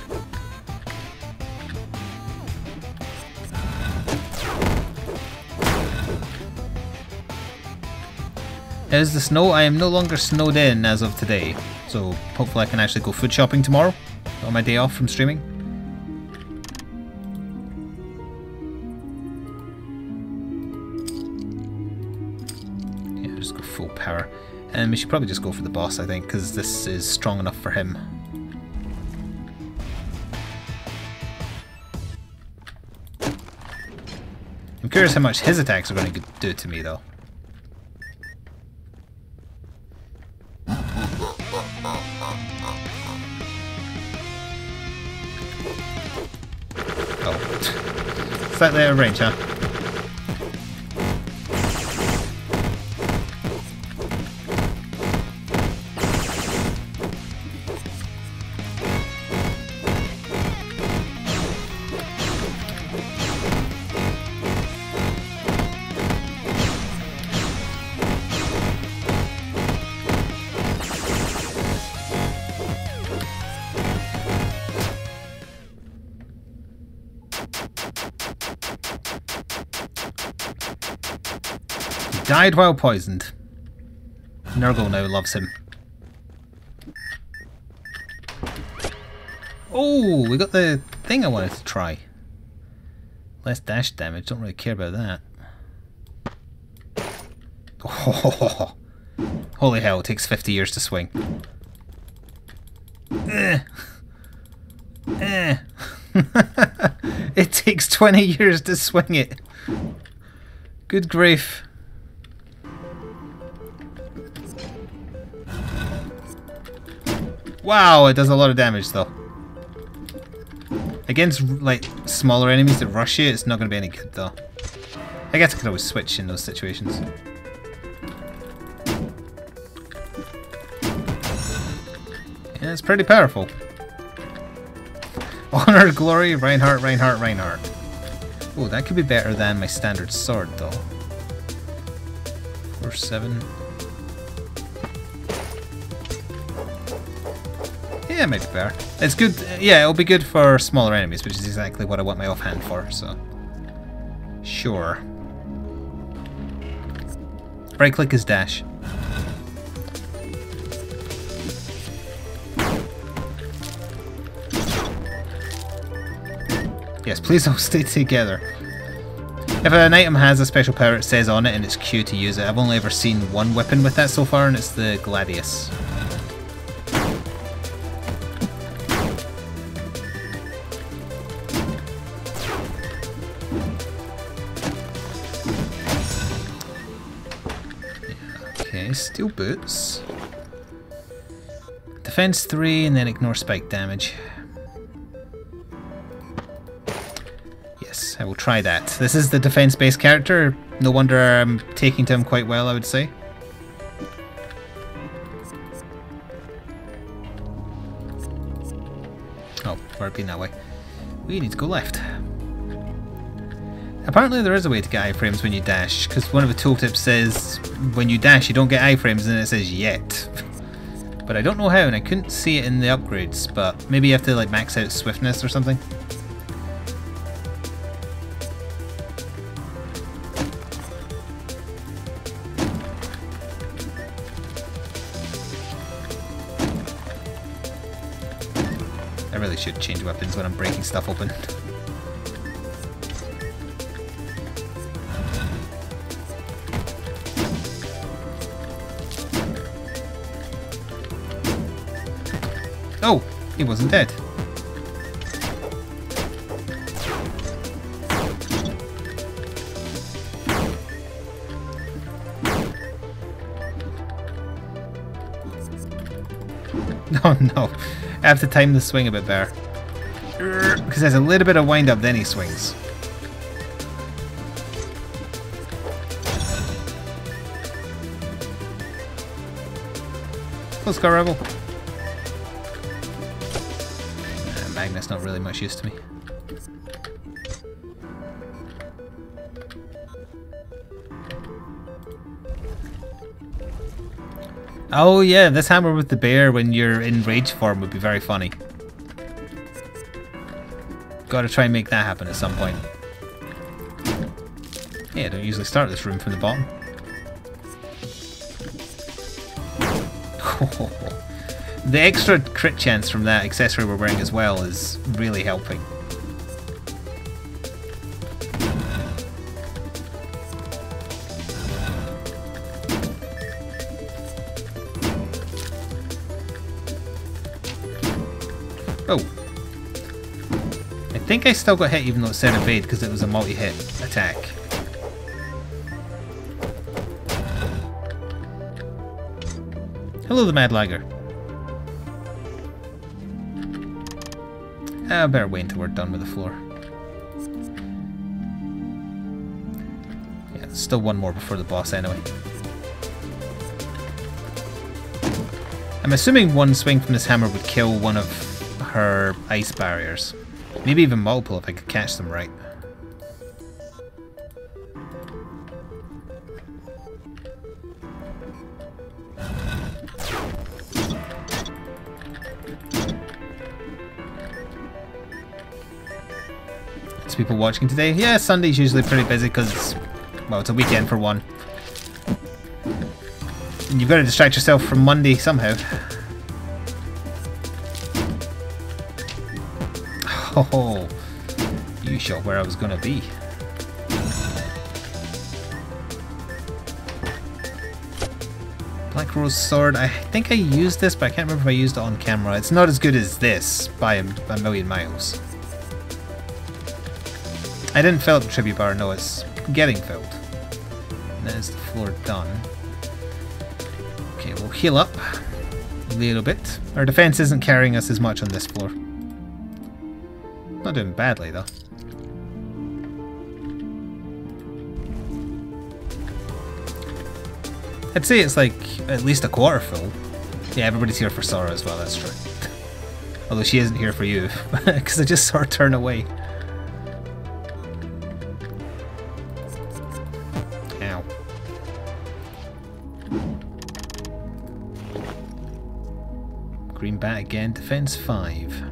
Is the snow? I am no longer snowed in as of today, so hopefully I can actually go food shopping tomorrow on my day off from streaming. Yeah, just go full power. And we should probably just go for the boss, I think, because this is strong enough for him. I'm curious how much his attacks are going to do to me, though. Oh. Slightly out of range, huh? Died while poisoned. Nurgle now loves him. Oh, we got the thing I wanted to try. Less dash damage, don't really care about that. Oh, holy hell, it takes 50 years to swing. It takes 20 years to swing it. Good grief. Wow, it does a lot of damage though. Against, like, smaller enemies that rush you, it's not going to be any good, though. I guess I could always switch in those situations. Yeah, it's pretty powerful. Honor, glory, Reinhardt, Reinhardt, Reinhardt. Oh, that could be better than my standard sword, though. 4-7. Yeah, it might be better. It's good. Yeah, it'll be good for smaller enemies, which is exactly what I want my offhand for, so. Sure. Right click is dash. Yes, please all stay together. If an item has a special power, it says on it and it's Q to use it. I've only ever seen one weapon with that so far, and it's the Gladius. Okay, steel boots. Defense 3 and then ignore spike damage. Yes, I will try that. This is the defense-based character. No wonder I'm taking to him quite well, I would say. Oh, we're being that way. We need to go left. Apparently there is a way to get iframes when you dash, because one of the tooltips says when you dash you don't get iframes, and it says yet. But I don't know how, and I couldn't see it in the upgrades, but maybe you have to like max out swiftness or something. I really should change weapons when I'm breaking stuff open. Oh, he wasn't dead. Oh no, I have to time the swing a bit better. Because there's a little bit of wind up, then he swings. Let's go, Rebel. Magnet's not really much use to me. Oh yeah, this hammer with the bear when you're in rage form would be very funny. Gotta try and make that happen at some point. Yeah, I don't usually start this room from the bottom. The extra crit chance from that accessory we're wearing as well is really helping. Oh. I think I still got hit even though it said evade because it was a multi-hit attack. Hello, the Mad Lagger. I better wait until we're done with the floor. Yeah, there's still one more before the boss anyway. I'm assuming one swing from this hammer would kill one of her ice barriers. Maybe even multiple if I could catch them right. People watching today? Yeah, Sunday's usually pretty busy because it's, well, it's a weekend for one. And you've got to distract yourself from Monday somehow. Oh, you shot where I was going to be. Black Rose Sword. I think I used this, but I can't remember if I used it on camera. It's not as good as this by a million miles. I didn't fill up the tribute bar, no, it's getting filled. And there's the floor done. Okay, we'll heal up a little bit. Our defense isn't carrying us as much on this floor. Not doing badly though. I'd say it's like at least a quarter full. Yeah, everybody's here for Sora as well, that's true. Although she isn't here for you, because I just saw her turn away. Ow. Green bat again, defense 5.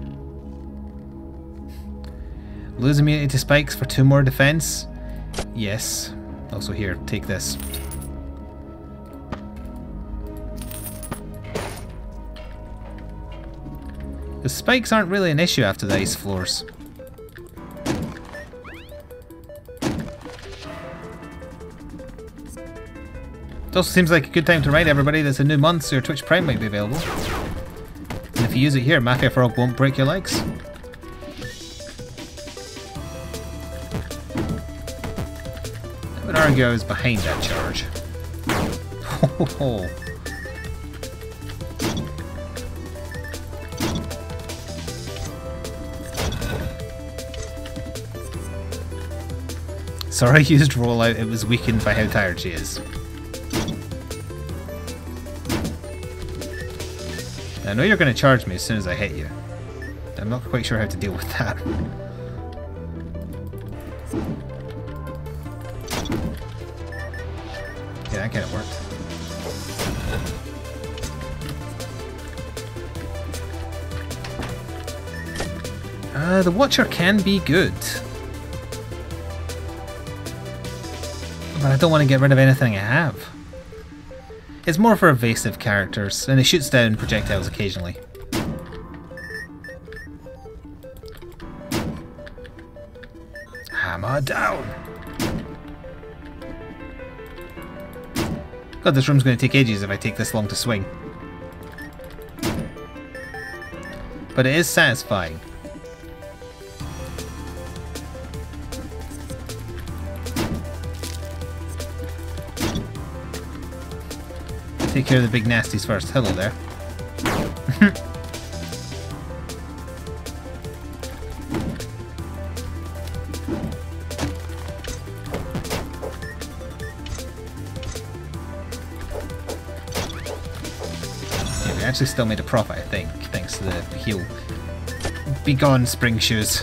Lose immunity to spikes for 2 more defense? Yes. Also here, take this. The spikes aren't really an issue after the ice floors. It also seems like a good time to remind everybody there's a new month, so your Twitch Prime might be available. And if you use it here, Mafia Frog won't break your legs. I would argue I was behind that charge. Ho ho ho. Sorry, I used rollout, it was weakened by how tired she is. I know you're going to charge me as soon as I hit you. I'm not quite sure how to deal with that. Yeah, that kind of worked. The Watcher can be good. But I don't want to get rid of anything I have. It's more for evasive characters, and it shoots down projectiles occasionally. Hammer down! God, this room's going to take ages if I take this long to swing. But it is satisfying. Take care of the big nasties first. Hello there. Yeah, we actually still made a profit, I think, thanks to the heal. Be gone, spring shoes.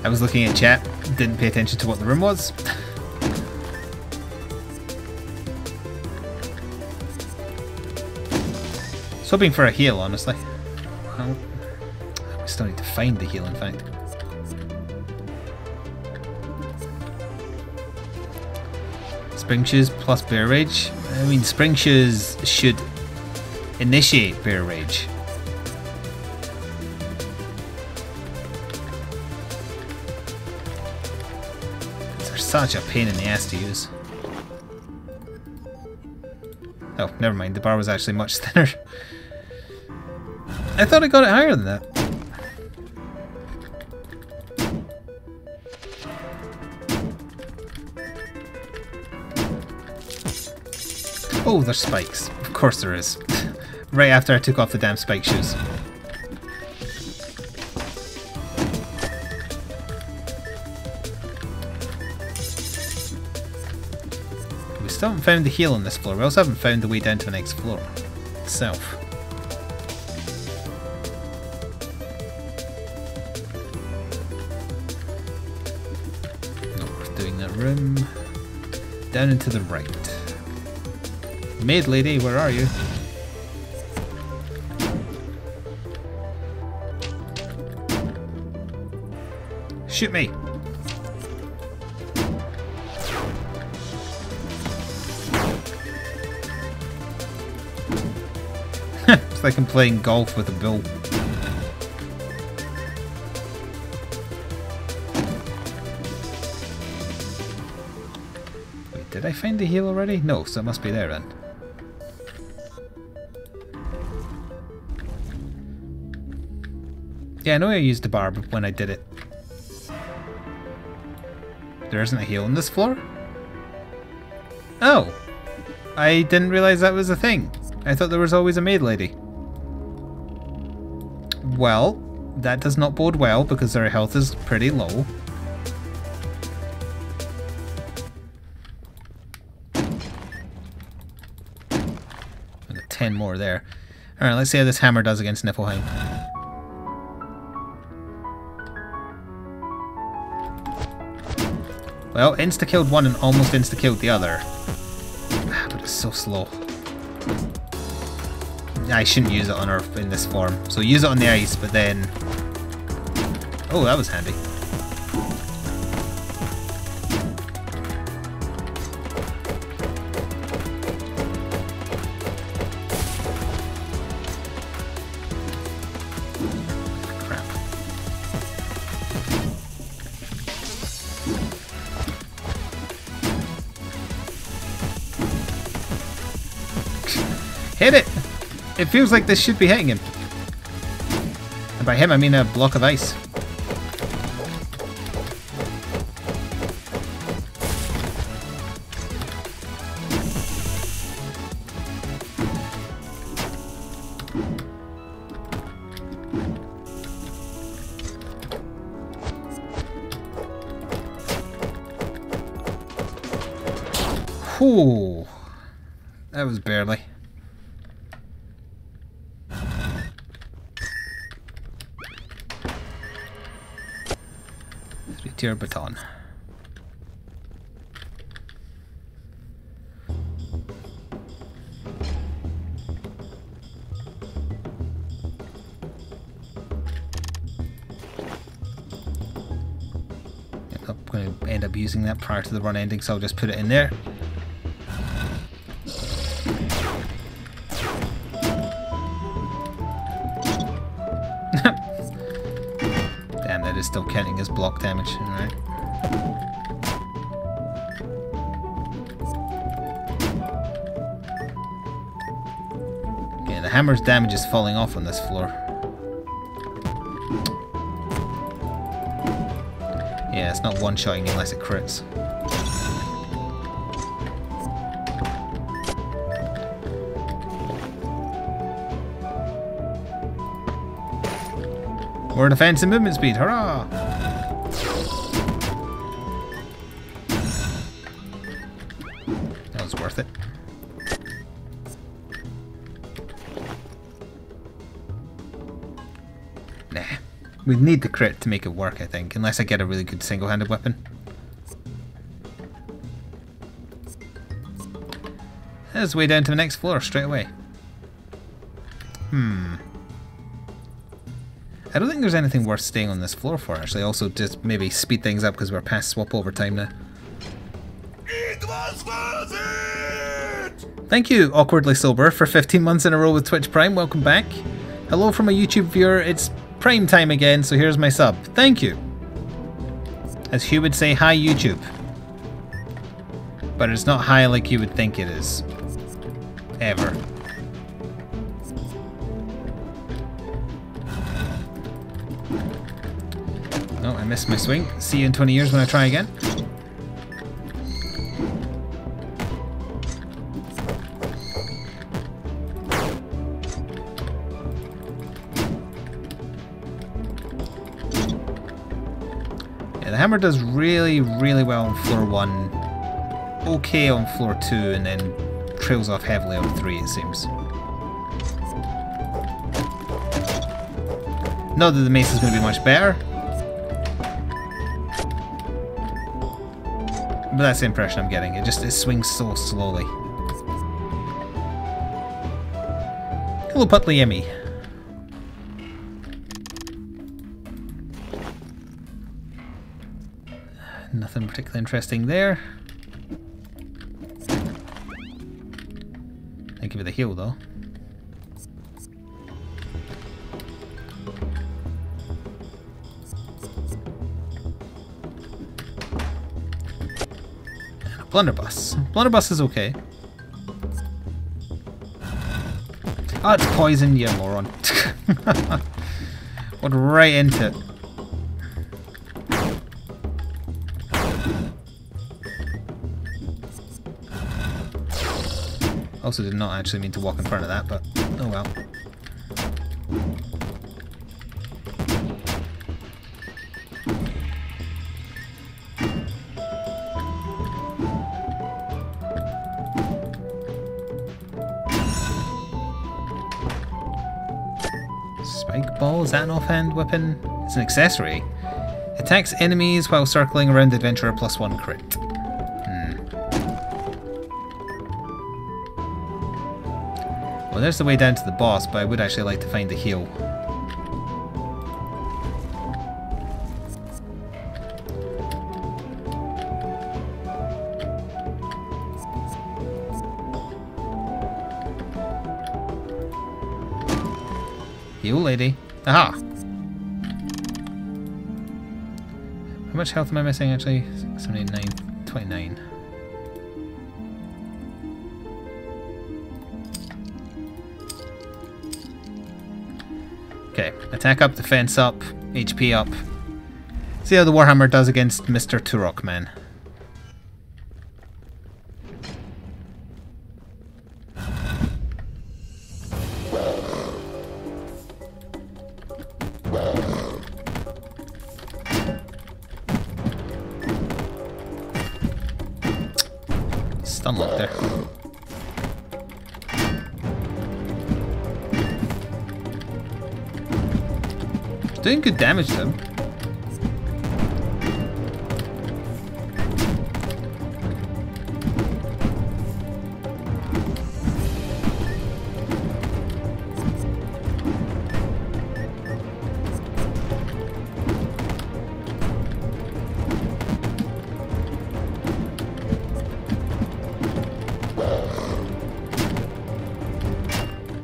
I was looking at chat, didn't pay attention to what the room was. I was hoping for a heal, honestly. Well, we still need to find the heal, in fact. Spring Shoes plus Bear Rage? I mean, Spring Shoes should initiate Bear Rage. Such a pain in the ass to use. Oh, never mind. The bar was actually much thinner. I thought I got it higher than that. Oh, there's spikes. Of course there is. Right after I took off the damn spike shoes. Still haven't found the heal on this floor. We also haven't found the way down to the next floor itself. Not worth doing that room. Down and to the right. Maid lady, where are you? Shoot me! It's like I'm playing golf with a bull. Wait, did I find the heal already? No, so it must be there then. Yeah, I know I used the barb when I did it. There isn't a heal on this floor? Oh. I didn't realise that was a thing. I thought there was always a maid lady. Well, that does not bode well because their health is pretty low. I got 10 more there. Alright, let's see how this hammer does against Niflheim. Well, insta-killed one and almost insta-killed the other. But it's so slow. I shouldn't use it on her in this form. So use it on the ice, but then... Oh, that was handy. Crap. Hit it! It feels like this should be hitting him. And by him, I mean a block of ice. Whew. That was barely. Three-tier baton. I'm going to end up using that prior to the run ending, so I'll just put it in there. Damn, that is still counting as block damage. Alright. Okay, the hammer's damage is falling off on this floor. Yeah, it's not one-shotting unless it crits. More defense and movement speed, hurrah! That was worth it. Nah. We need the crit to make it work, I think, unless I get a really good single-handed weapon. That's way down to the next floor straight away. I don't think there's anything worth staying on this floor for, actually. Also, just maybe speed things up because we're past swap over time now. It was worth it! Thank you, Awkwardly Sober, for 15 months in a row with Twitch Prime. Welcome back. Hello from a YouTube viewer. It's Prime time again, so here's my sub. Thank you. As Hugh would say, hi YouTube. But it's not high like you would think it is. Ever. No, I missed my swing. See you in 20 years when I try again. Yeah, the hammer does really, really well on floor 1. Okay on floor 2, and then trails off heavily on 3, it seems. Not that the mace is going to be much better. But that's the impression I'm getting. It swings so slowly. Hello, Putley Emmy. Nothing particularly interesting there. Thank you for the heal, though. Blunderbuss. Blunderbuss is okay. Oh, it's poison, you moron. Went right into it. Also did not actually mean to walk in front of that, but oh well. Spike ball, is that an offhand weapon? It's an accessory. Attacks enemies while circling around the adventurer +1 crit. Well, there's the way down to the boss, but I would actually like to find the heal. Heal lady. Aha! How much health am I missing actually? 79, 29. Okay, attack up, defense up, HP up. See how the Warhammer does against Mr. Turok Man. Stun lock there. Doing good damage to him.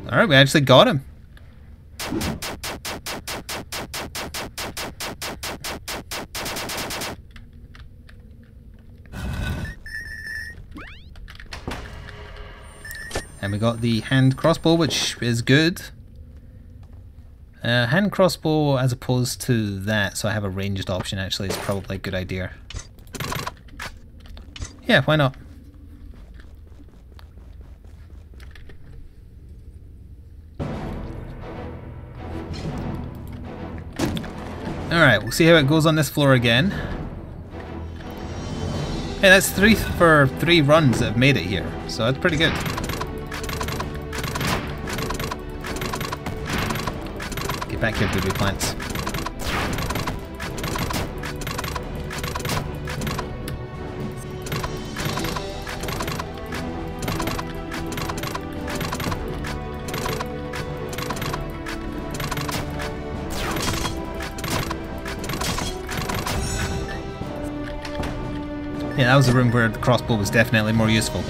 Alright, we actually got him. And we got the hand crossbow, which is good. Hand crossbow as opposed to that, so I have a ranged option actually, is probably a good idea. Yeah, why not? Alright, we'll see how it goes on this floor again. Hey, that's 3 for 3 runs that have made it here, so that's pretty good. Get back here, booby plants. Yeah, that was a room where the crossbow was definitely more useful.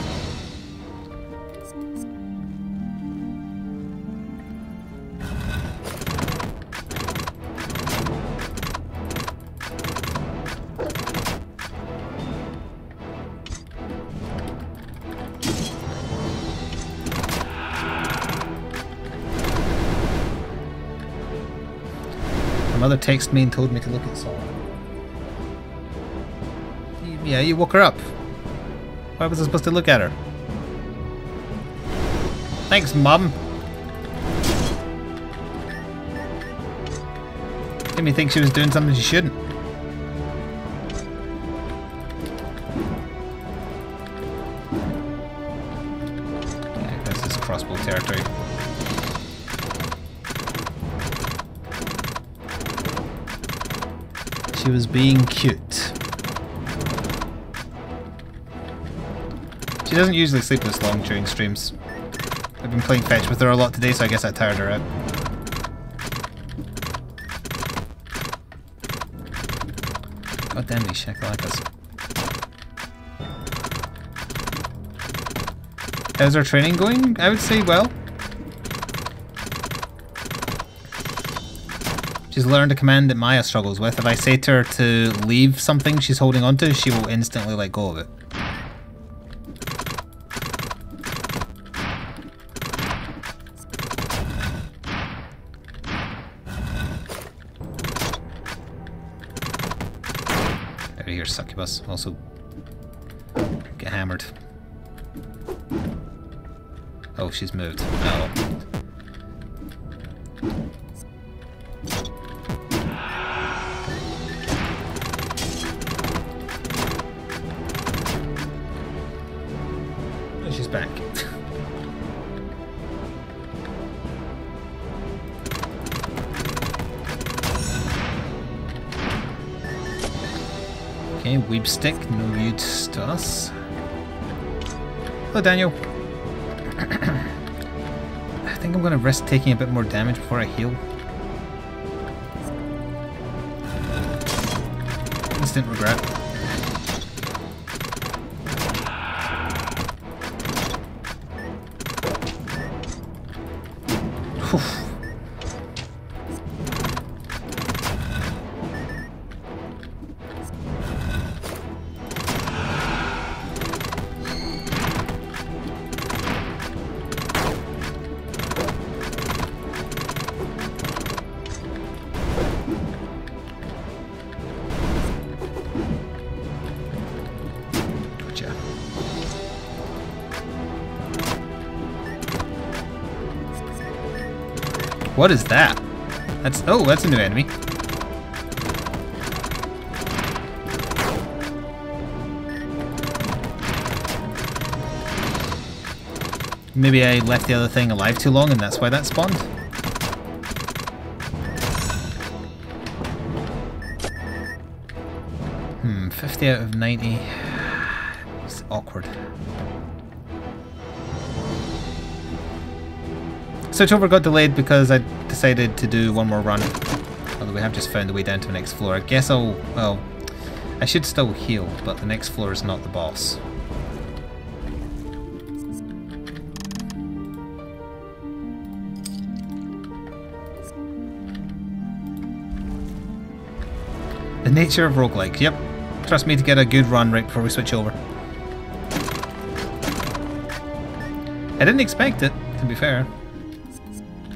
My mother texted me and told me to look at Saw. Yeah, you woke her up. Why was I supposed to look at her? Thanks, Mum. Made me think she was doing something she shouldn't. Yeah, this is crossbow territory. She was being cute. She doesn't usually sleep this long during streams. I've been playing fetch with her a lot today, so I guess I tired her out. God damn these shakalakas. How's our training going? I would say well. She's learned a command that Maya struggles with. If I say to her to leave something she's holding onto, she will instantly let go of it. Out of here, succubus. Also, get hammered. Oh, she's moved. Oh. Oh, she's back. Okay, weeb stick, no use to us. Hello, Daniel. I think I'm going to risk taking a bit more damage before I heal. Instant regret. Whew. What is that? That's oh, that's a new enemy. Maybe I left the other thing alive too long and that's why that spawned. 50 out of 90. It's awkward. Switchover got delayed because I decided to do one more run. Although we have just found the way down to the next floor. I guess well, I should still heal, but the next floor is not the boss. The nature of roguelike, yep. Trust me to get a good run right before we switch over. I didn't expect it, to be fair.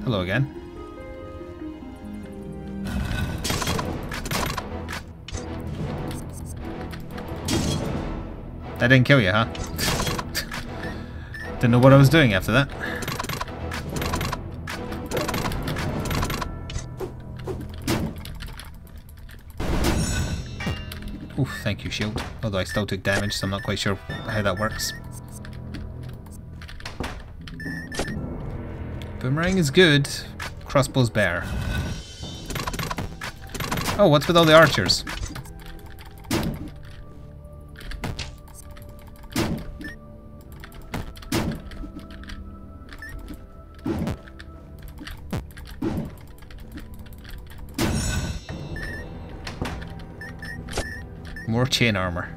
Hello again. That didn't kill you, huh? Didn't know what I was doing after that. Oof, thank you, shield. Although I still took damage, so I'm not quite sure how that works. Boomerang is good. Crossbow's better. Oh, what's with all the archers? More chain armor.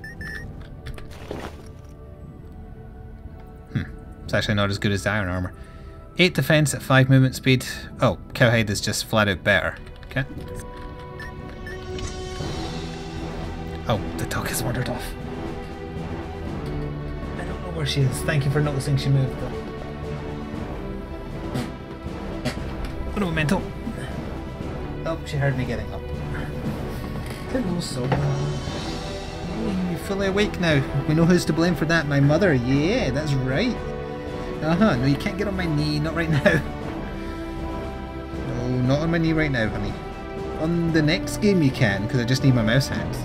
It's actually not as good as the iron armor. 8 defense at 5 movement speed. Oh, cowhide is just flat out better. Okay. Oh, the dog has wandered off. I don't know where she is. Thank you for noticing she moved though. What a memento. Oh, she heard me getting up. Hello, Soba. You're fully awake now. We know who's to blame for that. My mother. Yeah, that's right. Uh-huh. No, you can't get on my knee. Not right now. No, not on my knee right now, honey. On the next game you can, because I just need my mouse hands.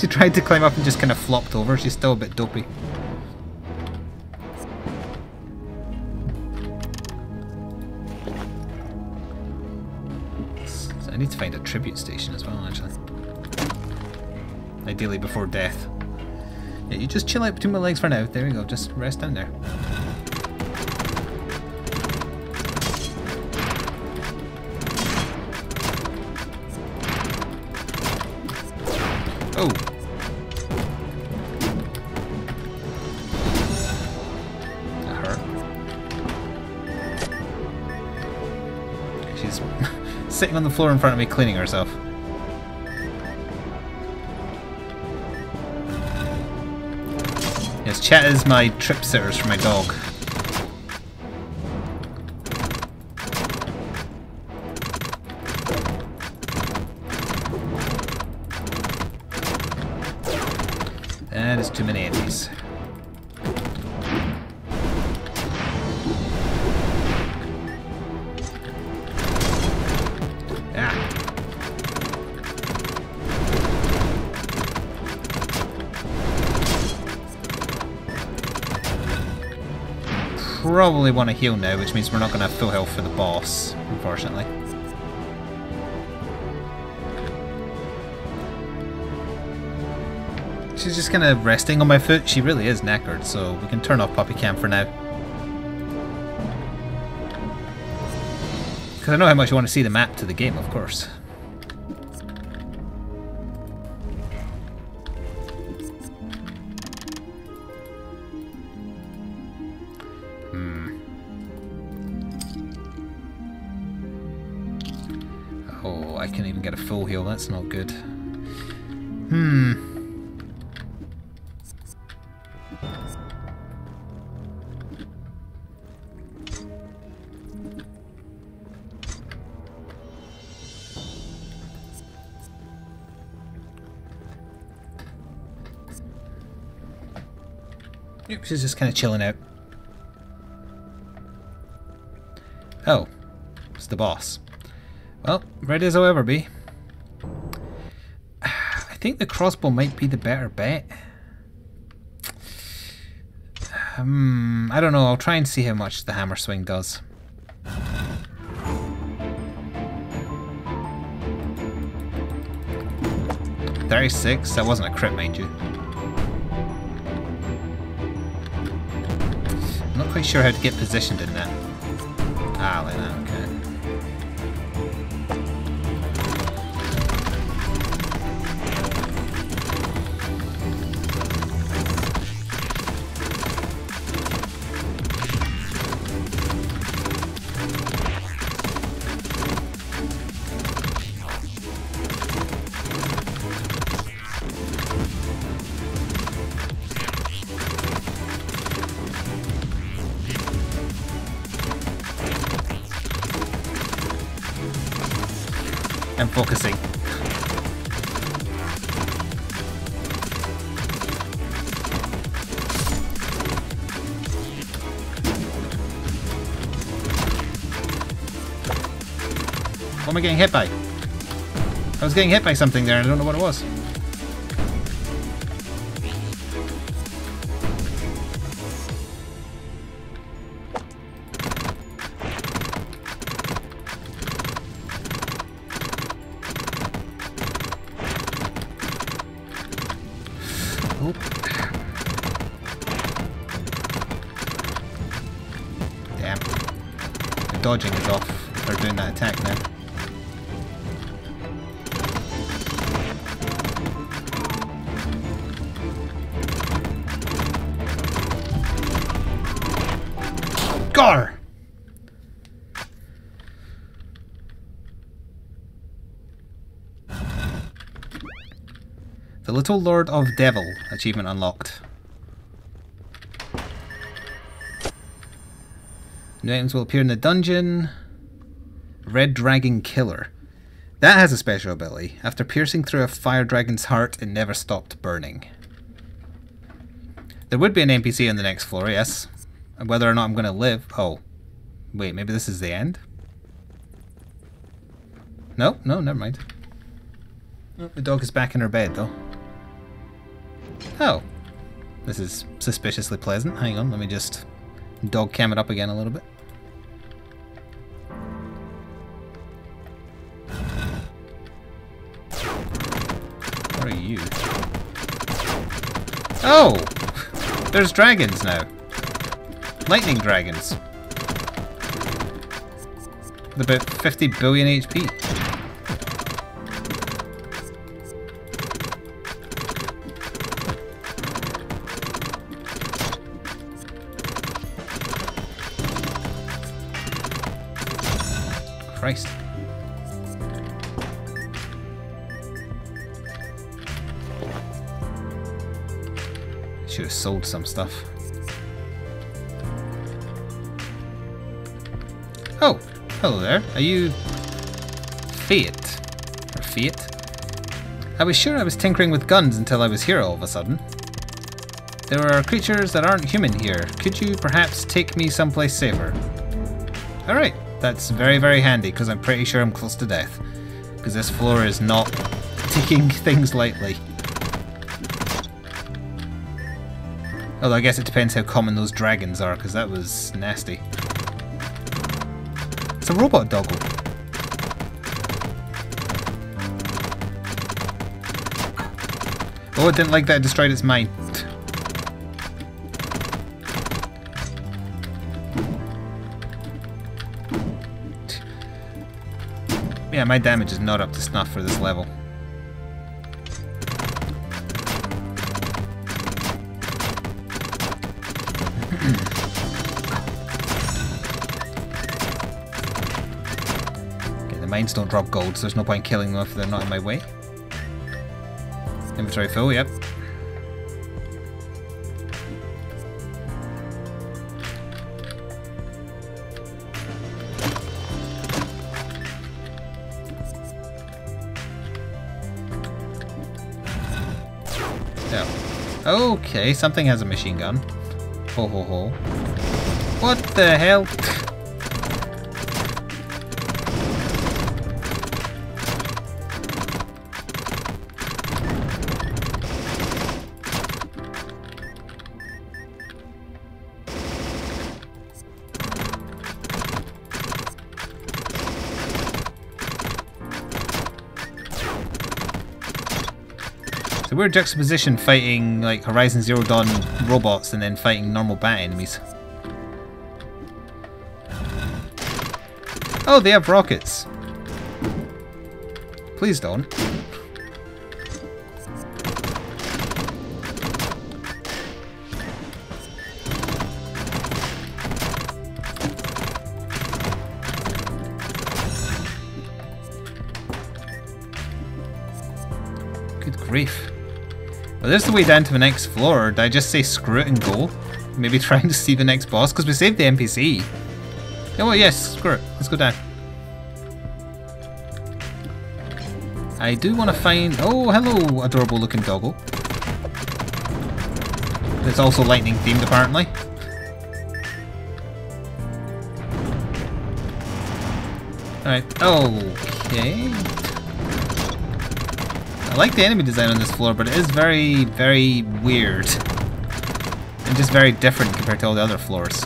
She tried to climb up and just kind of flopped over. She's still a bit dopey. So I need to find a tribute station as well, actually. Ideally before death. Yeah, you just chill out between my legs for now. There we go, just rest down there. Oh! That hurt. She's sitting on the floor in front of me cleaning herself. Yes, chat is my trip sitters for my dog. That is too many enemies. probably want to heal now, which means we're not going to have full health for the boss, unfortunately. She's just kind of resting on my foot. She really is knackered, so we can turn off puppy cam for now. Because I know how much you want to see the map to the game, of course. Oh, I can't even get a full heal. That's not good. Yep, she's just kind of chilling out. Oh, it's the boss. Well, ready as I'll ever be. I think the crossbow might be the better bet. I don't know, I'll try and see how much the hammer swing does. $36, that wasn't a crit, mind you. I'm not quite sure how to get positioned in that. Ah, like that, okay. I'm focusing. What am I getting hit by? I was getting hit by something there and I don't know what it was. Oh. Damn. The dodging is off. They're doing that attack now. Gar! The Little Lord of Devil achievement unlocked. New items will appear in the dungeon. Red Dragon Killer. That has a special ability. After piercing through a fire dragon's heart, it never stopped burning. There would be an NPC on the next floor, yes. And whether or not I'm going to live... Oh. Wait, maybe this is the end? No, never mind. Oh, the dog is back in her bed, though. Oh. This is suspiciously pleasant. Hang on, let me just dog cam it up again a little bit. What are you? Oh! There's dragons now. Lightning dragons. With about 50 billion HP. Christ. Should have sold some stuff. Oh, hello there. Are you Fiat? Or Fiat? I was sure I was tinkering with guns until I was here all of a sudden. There are creatures that aren't human here. Could you perhaps take me someplace safer? Alright, that's very, very handy because I'm pretty sure I'm close to death. Because this floor is not taking things lightly. Although I guess it depends how common those dragons are, because that was nasty. It's a robot doggo. Oh, it didn't like that, it destroyed its mine. Yeah, my damage is not up to snuff for this level. Okay, the mines don't drop gold, so there's no point killing them if they're not in my way. Inventory full, yep. Okay, something has a machine gun. Ho ho ho. What the hell? It's a weird juxtaposition fighting like Horizon Zero Dawn robots and then fighting normal bat enemies. Oh, they have rockets. Please don't. Good grief. Well, there's the way down to the next floor. Did I just say screw it and go? Maybe trying to see the next boss? Because we saved the NPC. Oh, well, yes, screw it. Let's go down. I do want to find... Oh, hello, adorable looking doggo. It's also lightning themed, apparently. Alright, okay. I like the enemy design on this floor, but it is very, very weird. And just very different compared to all the other floors.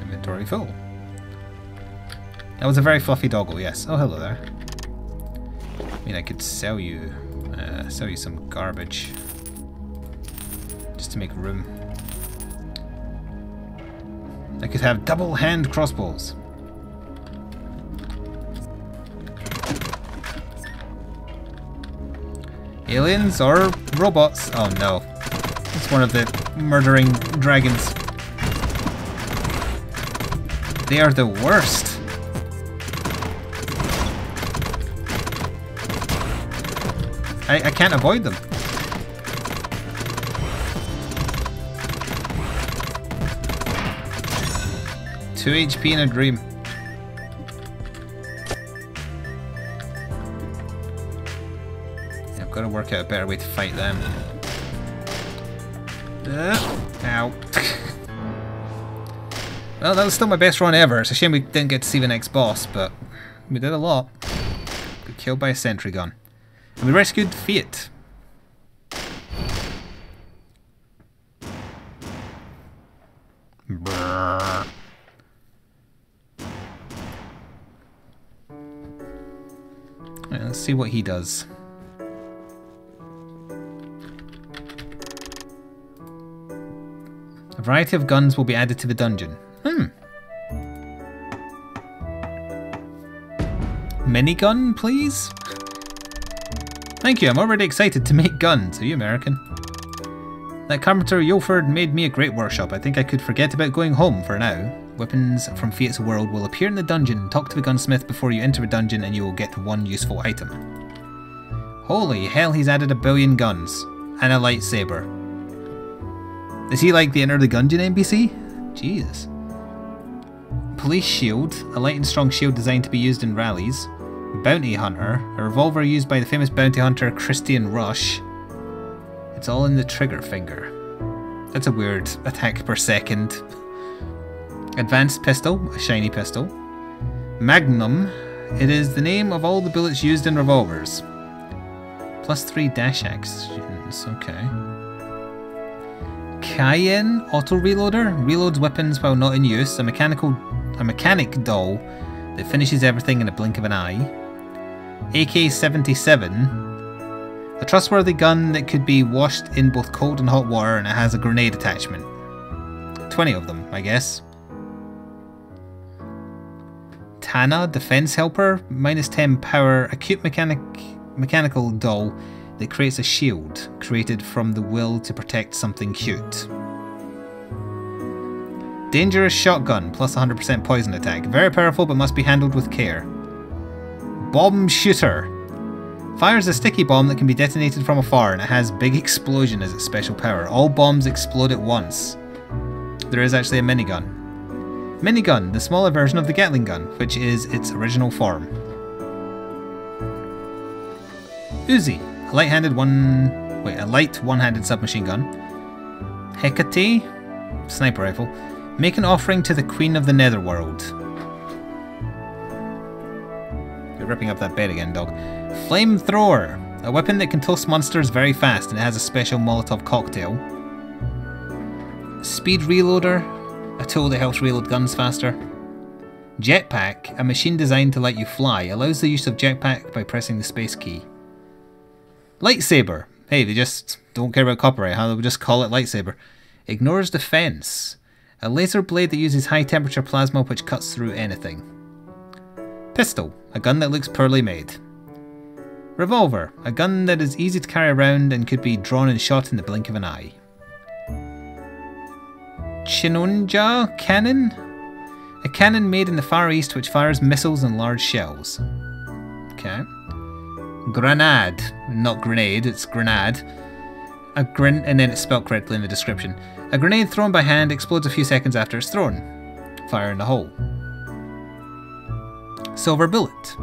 Inventory full. That was a very fluffy doggo, yes. Oh, hello there. I mean, I could sell you some garbage. Just to make room. I could have double hand crossbows. Aliens or robots? Oh no. It's one of the murdering dragons. They are the worst. I can't avoid them. Two HP in a dream. I've got to work out a better way to fight them. Ow. Well, that was still my best run ever. It's a shame we didn't get to see the next boss, but we did a lot. Got killed by a sentry gun. And we rescued Fiat. Brrr. Right, let's see what he does. A variety of guns will be added to the dungeon. Minigun, please? Thank you, I'm already excited to make guns. Are you American? That carpenter Yoford made me a great workshop. I think I could forget about going home for now. Weapons from Fiat's world will appear in the dungeon. Talk to the gunsmith before you enter the dungeon and you will get one useful item. Holy hell, he's added 1 billion guns. And a lightsaber. Is he like the Enter the Gungeon NPC? Jesus. Police shield, a light and strong shield designed to be used in rallies. Bounty hunter, a revolver used by the famous bounty hunter Christian Rush. It's all in the trigger finger. That's a weird attack per second. Advanced pistol, a shiny pistol. Magnum, it is the name of all the bullets used in revolvers. +3 dash actions, okay. Cayenne auto reloader reloads weapons while not in use. A mechanic doll that finishes everything in a blink of an eye. AK-77, a trustworthy gun that could be washed in both cold and hot water, and it has a grenade attachment. 20 of them, I guess. Tana, defense helper, -10 power, acute mechanical doll that creates a shield created from the will to protect something cute. Dangerous shotgun, plus 100% poison attack. Very powerful but must be handled with care. Bomb shooter. Fires a sticky bomb that can be detonated from afar, and it has big explosion as its special power. All bombs explode at once. There is actually a minigun. Minigun, the smaller version of the Gatling gun, which is its original form. Uzi, a light one-handed submachine gun. Hecate, sniper rifle. Make an offering to the Queen of the Netherworld. You're ripping up that bed again, dog. Flamethrower, a weapon that can toast monsters very fast, and it has a special Molotov cocktail. Speed reloader, a tool that helps reload guns faster. Jetpack, a machine designed to let you fly, allows the use of jetpack by pressing the space key. Lightsaber, hey, they just don't care about copyright, huh? They'll just call it lightsaber. Ignores defense, a laser blade that uses high temperature plasma which cuts through anything. Pistol, a gun that looks poorly made. Revolver, a gun that is easy to carry around and could be drawn and shot in the blink of an eye. Chinonja cannon, a cannon made in the Far East which fires missiles and large shells. Okay. Grenade, not grenade, it's grenade. And then it's spelled correctly in the description. A grenade thrown by hand explodes a few seconds after it's thrown. Fire in the hole. Silver bullet.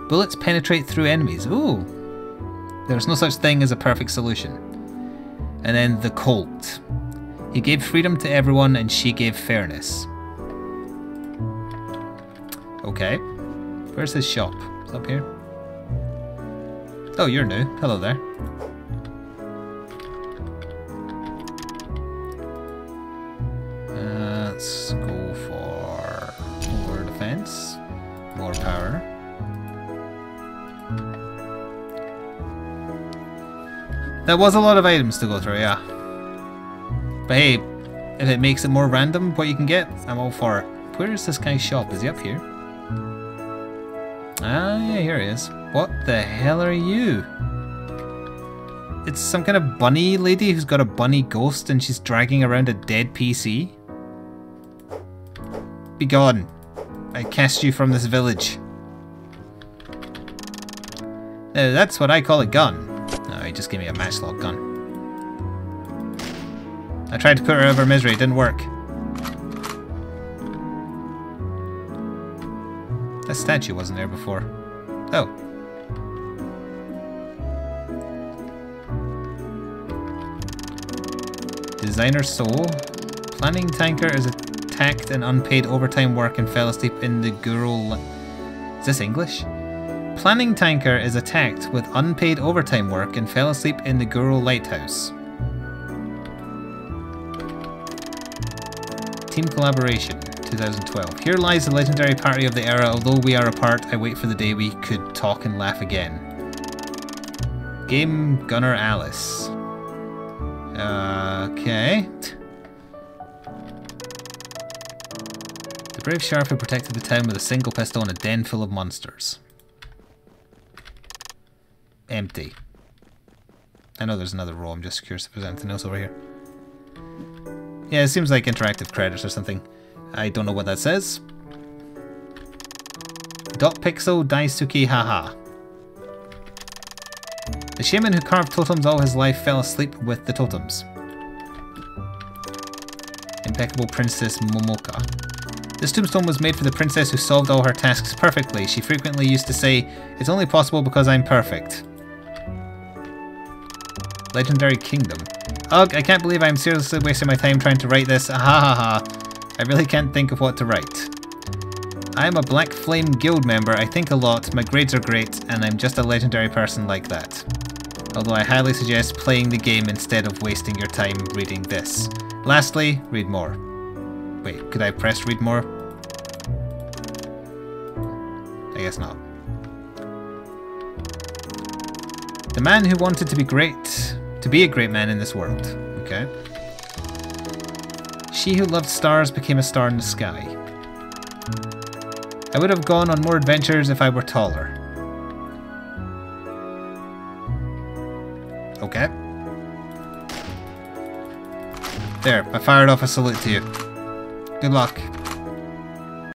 Bullets penetrate through enemies. Ooh. There's no such thing as a perfect solution. And then the Colt. He gave freedom to everyone and she gave fairness. Okay. Where's his shop? It's up here. Oh, you're new. Hello there. Let's go for more defense, more power. That was a lot of items to go through, yeah. But hey, if it makes it more random what you can get, I'm all for it. Where is this guy's shop? Is he up here? Ah, yeah, here he is. What the hell are you? It's some kind of bunny lady who's got a bunny ghost and she's dragging around a dead PC. Be gone. I cast you from this village. Now that's what I call a gun. Oh, he just gave me a matchlock gun. I tried to put her out of her misery, it didn't work. That statue wasn't there before. Oh. Designer soul. Planning tanker is attacked and unpaid overtime work and fell asleep in the Guru... Is this English? Planning tanker is attacked with unpaid overtime work and fell asleep in the Guru Lighthouse. Team collaboration, 2012. Here lies the legendary party of the era. Although we are apart, I wait for the day we could talk and laugh again. Game Gunner Alice. Okay. The brave sheriff who protected the town with a single pistol in a den full of monsters. Empty. I know there's another row, I'm just curious if there's anything else over here. Yeah, it seems like interactive credits or something. I don't know what that says. Dot Pixel Daisuke Haha. The shaman who carved totems all his life fell asleep with the totems. Impeccable Princess Momoka. This tombstone was made for the princess who solved all her tasks perfectly. She frequently used to say, "It's only possible because I'm perfect." Legendary Kingdom. Ugh, I can't believe I'm seriously wasting my time trying to write this. Ha ha ha. I really can't think of what to write. I am a Black Flame Guild member. I think a lot. My grades are great, and I'm just a legendary person like that. Although I highly suggest playing the game instead of wasting your time reading this. Lastly, read more. Wait, could I press read more? I guess not. The man who wanted to be great. To be a great man in this world. Okay. She who loved stars became a star in the sky. I would have gone on more adventures if I were taller. Okay. There, I fired off a salute to you. Good luck.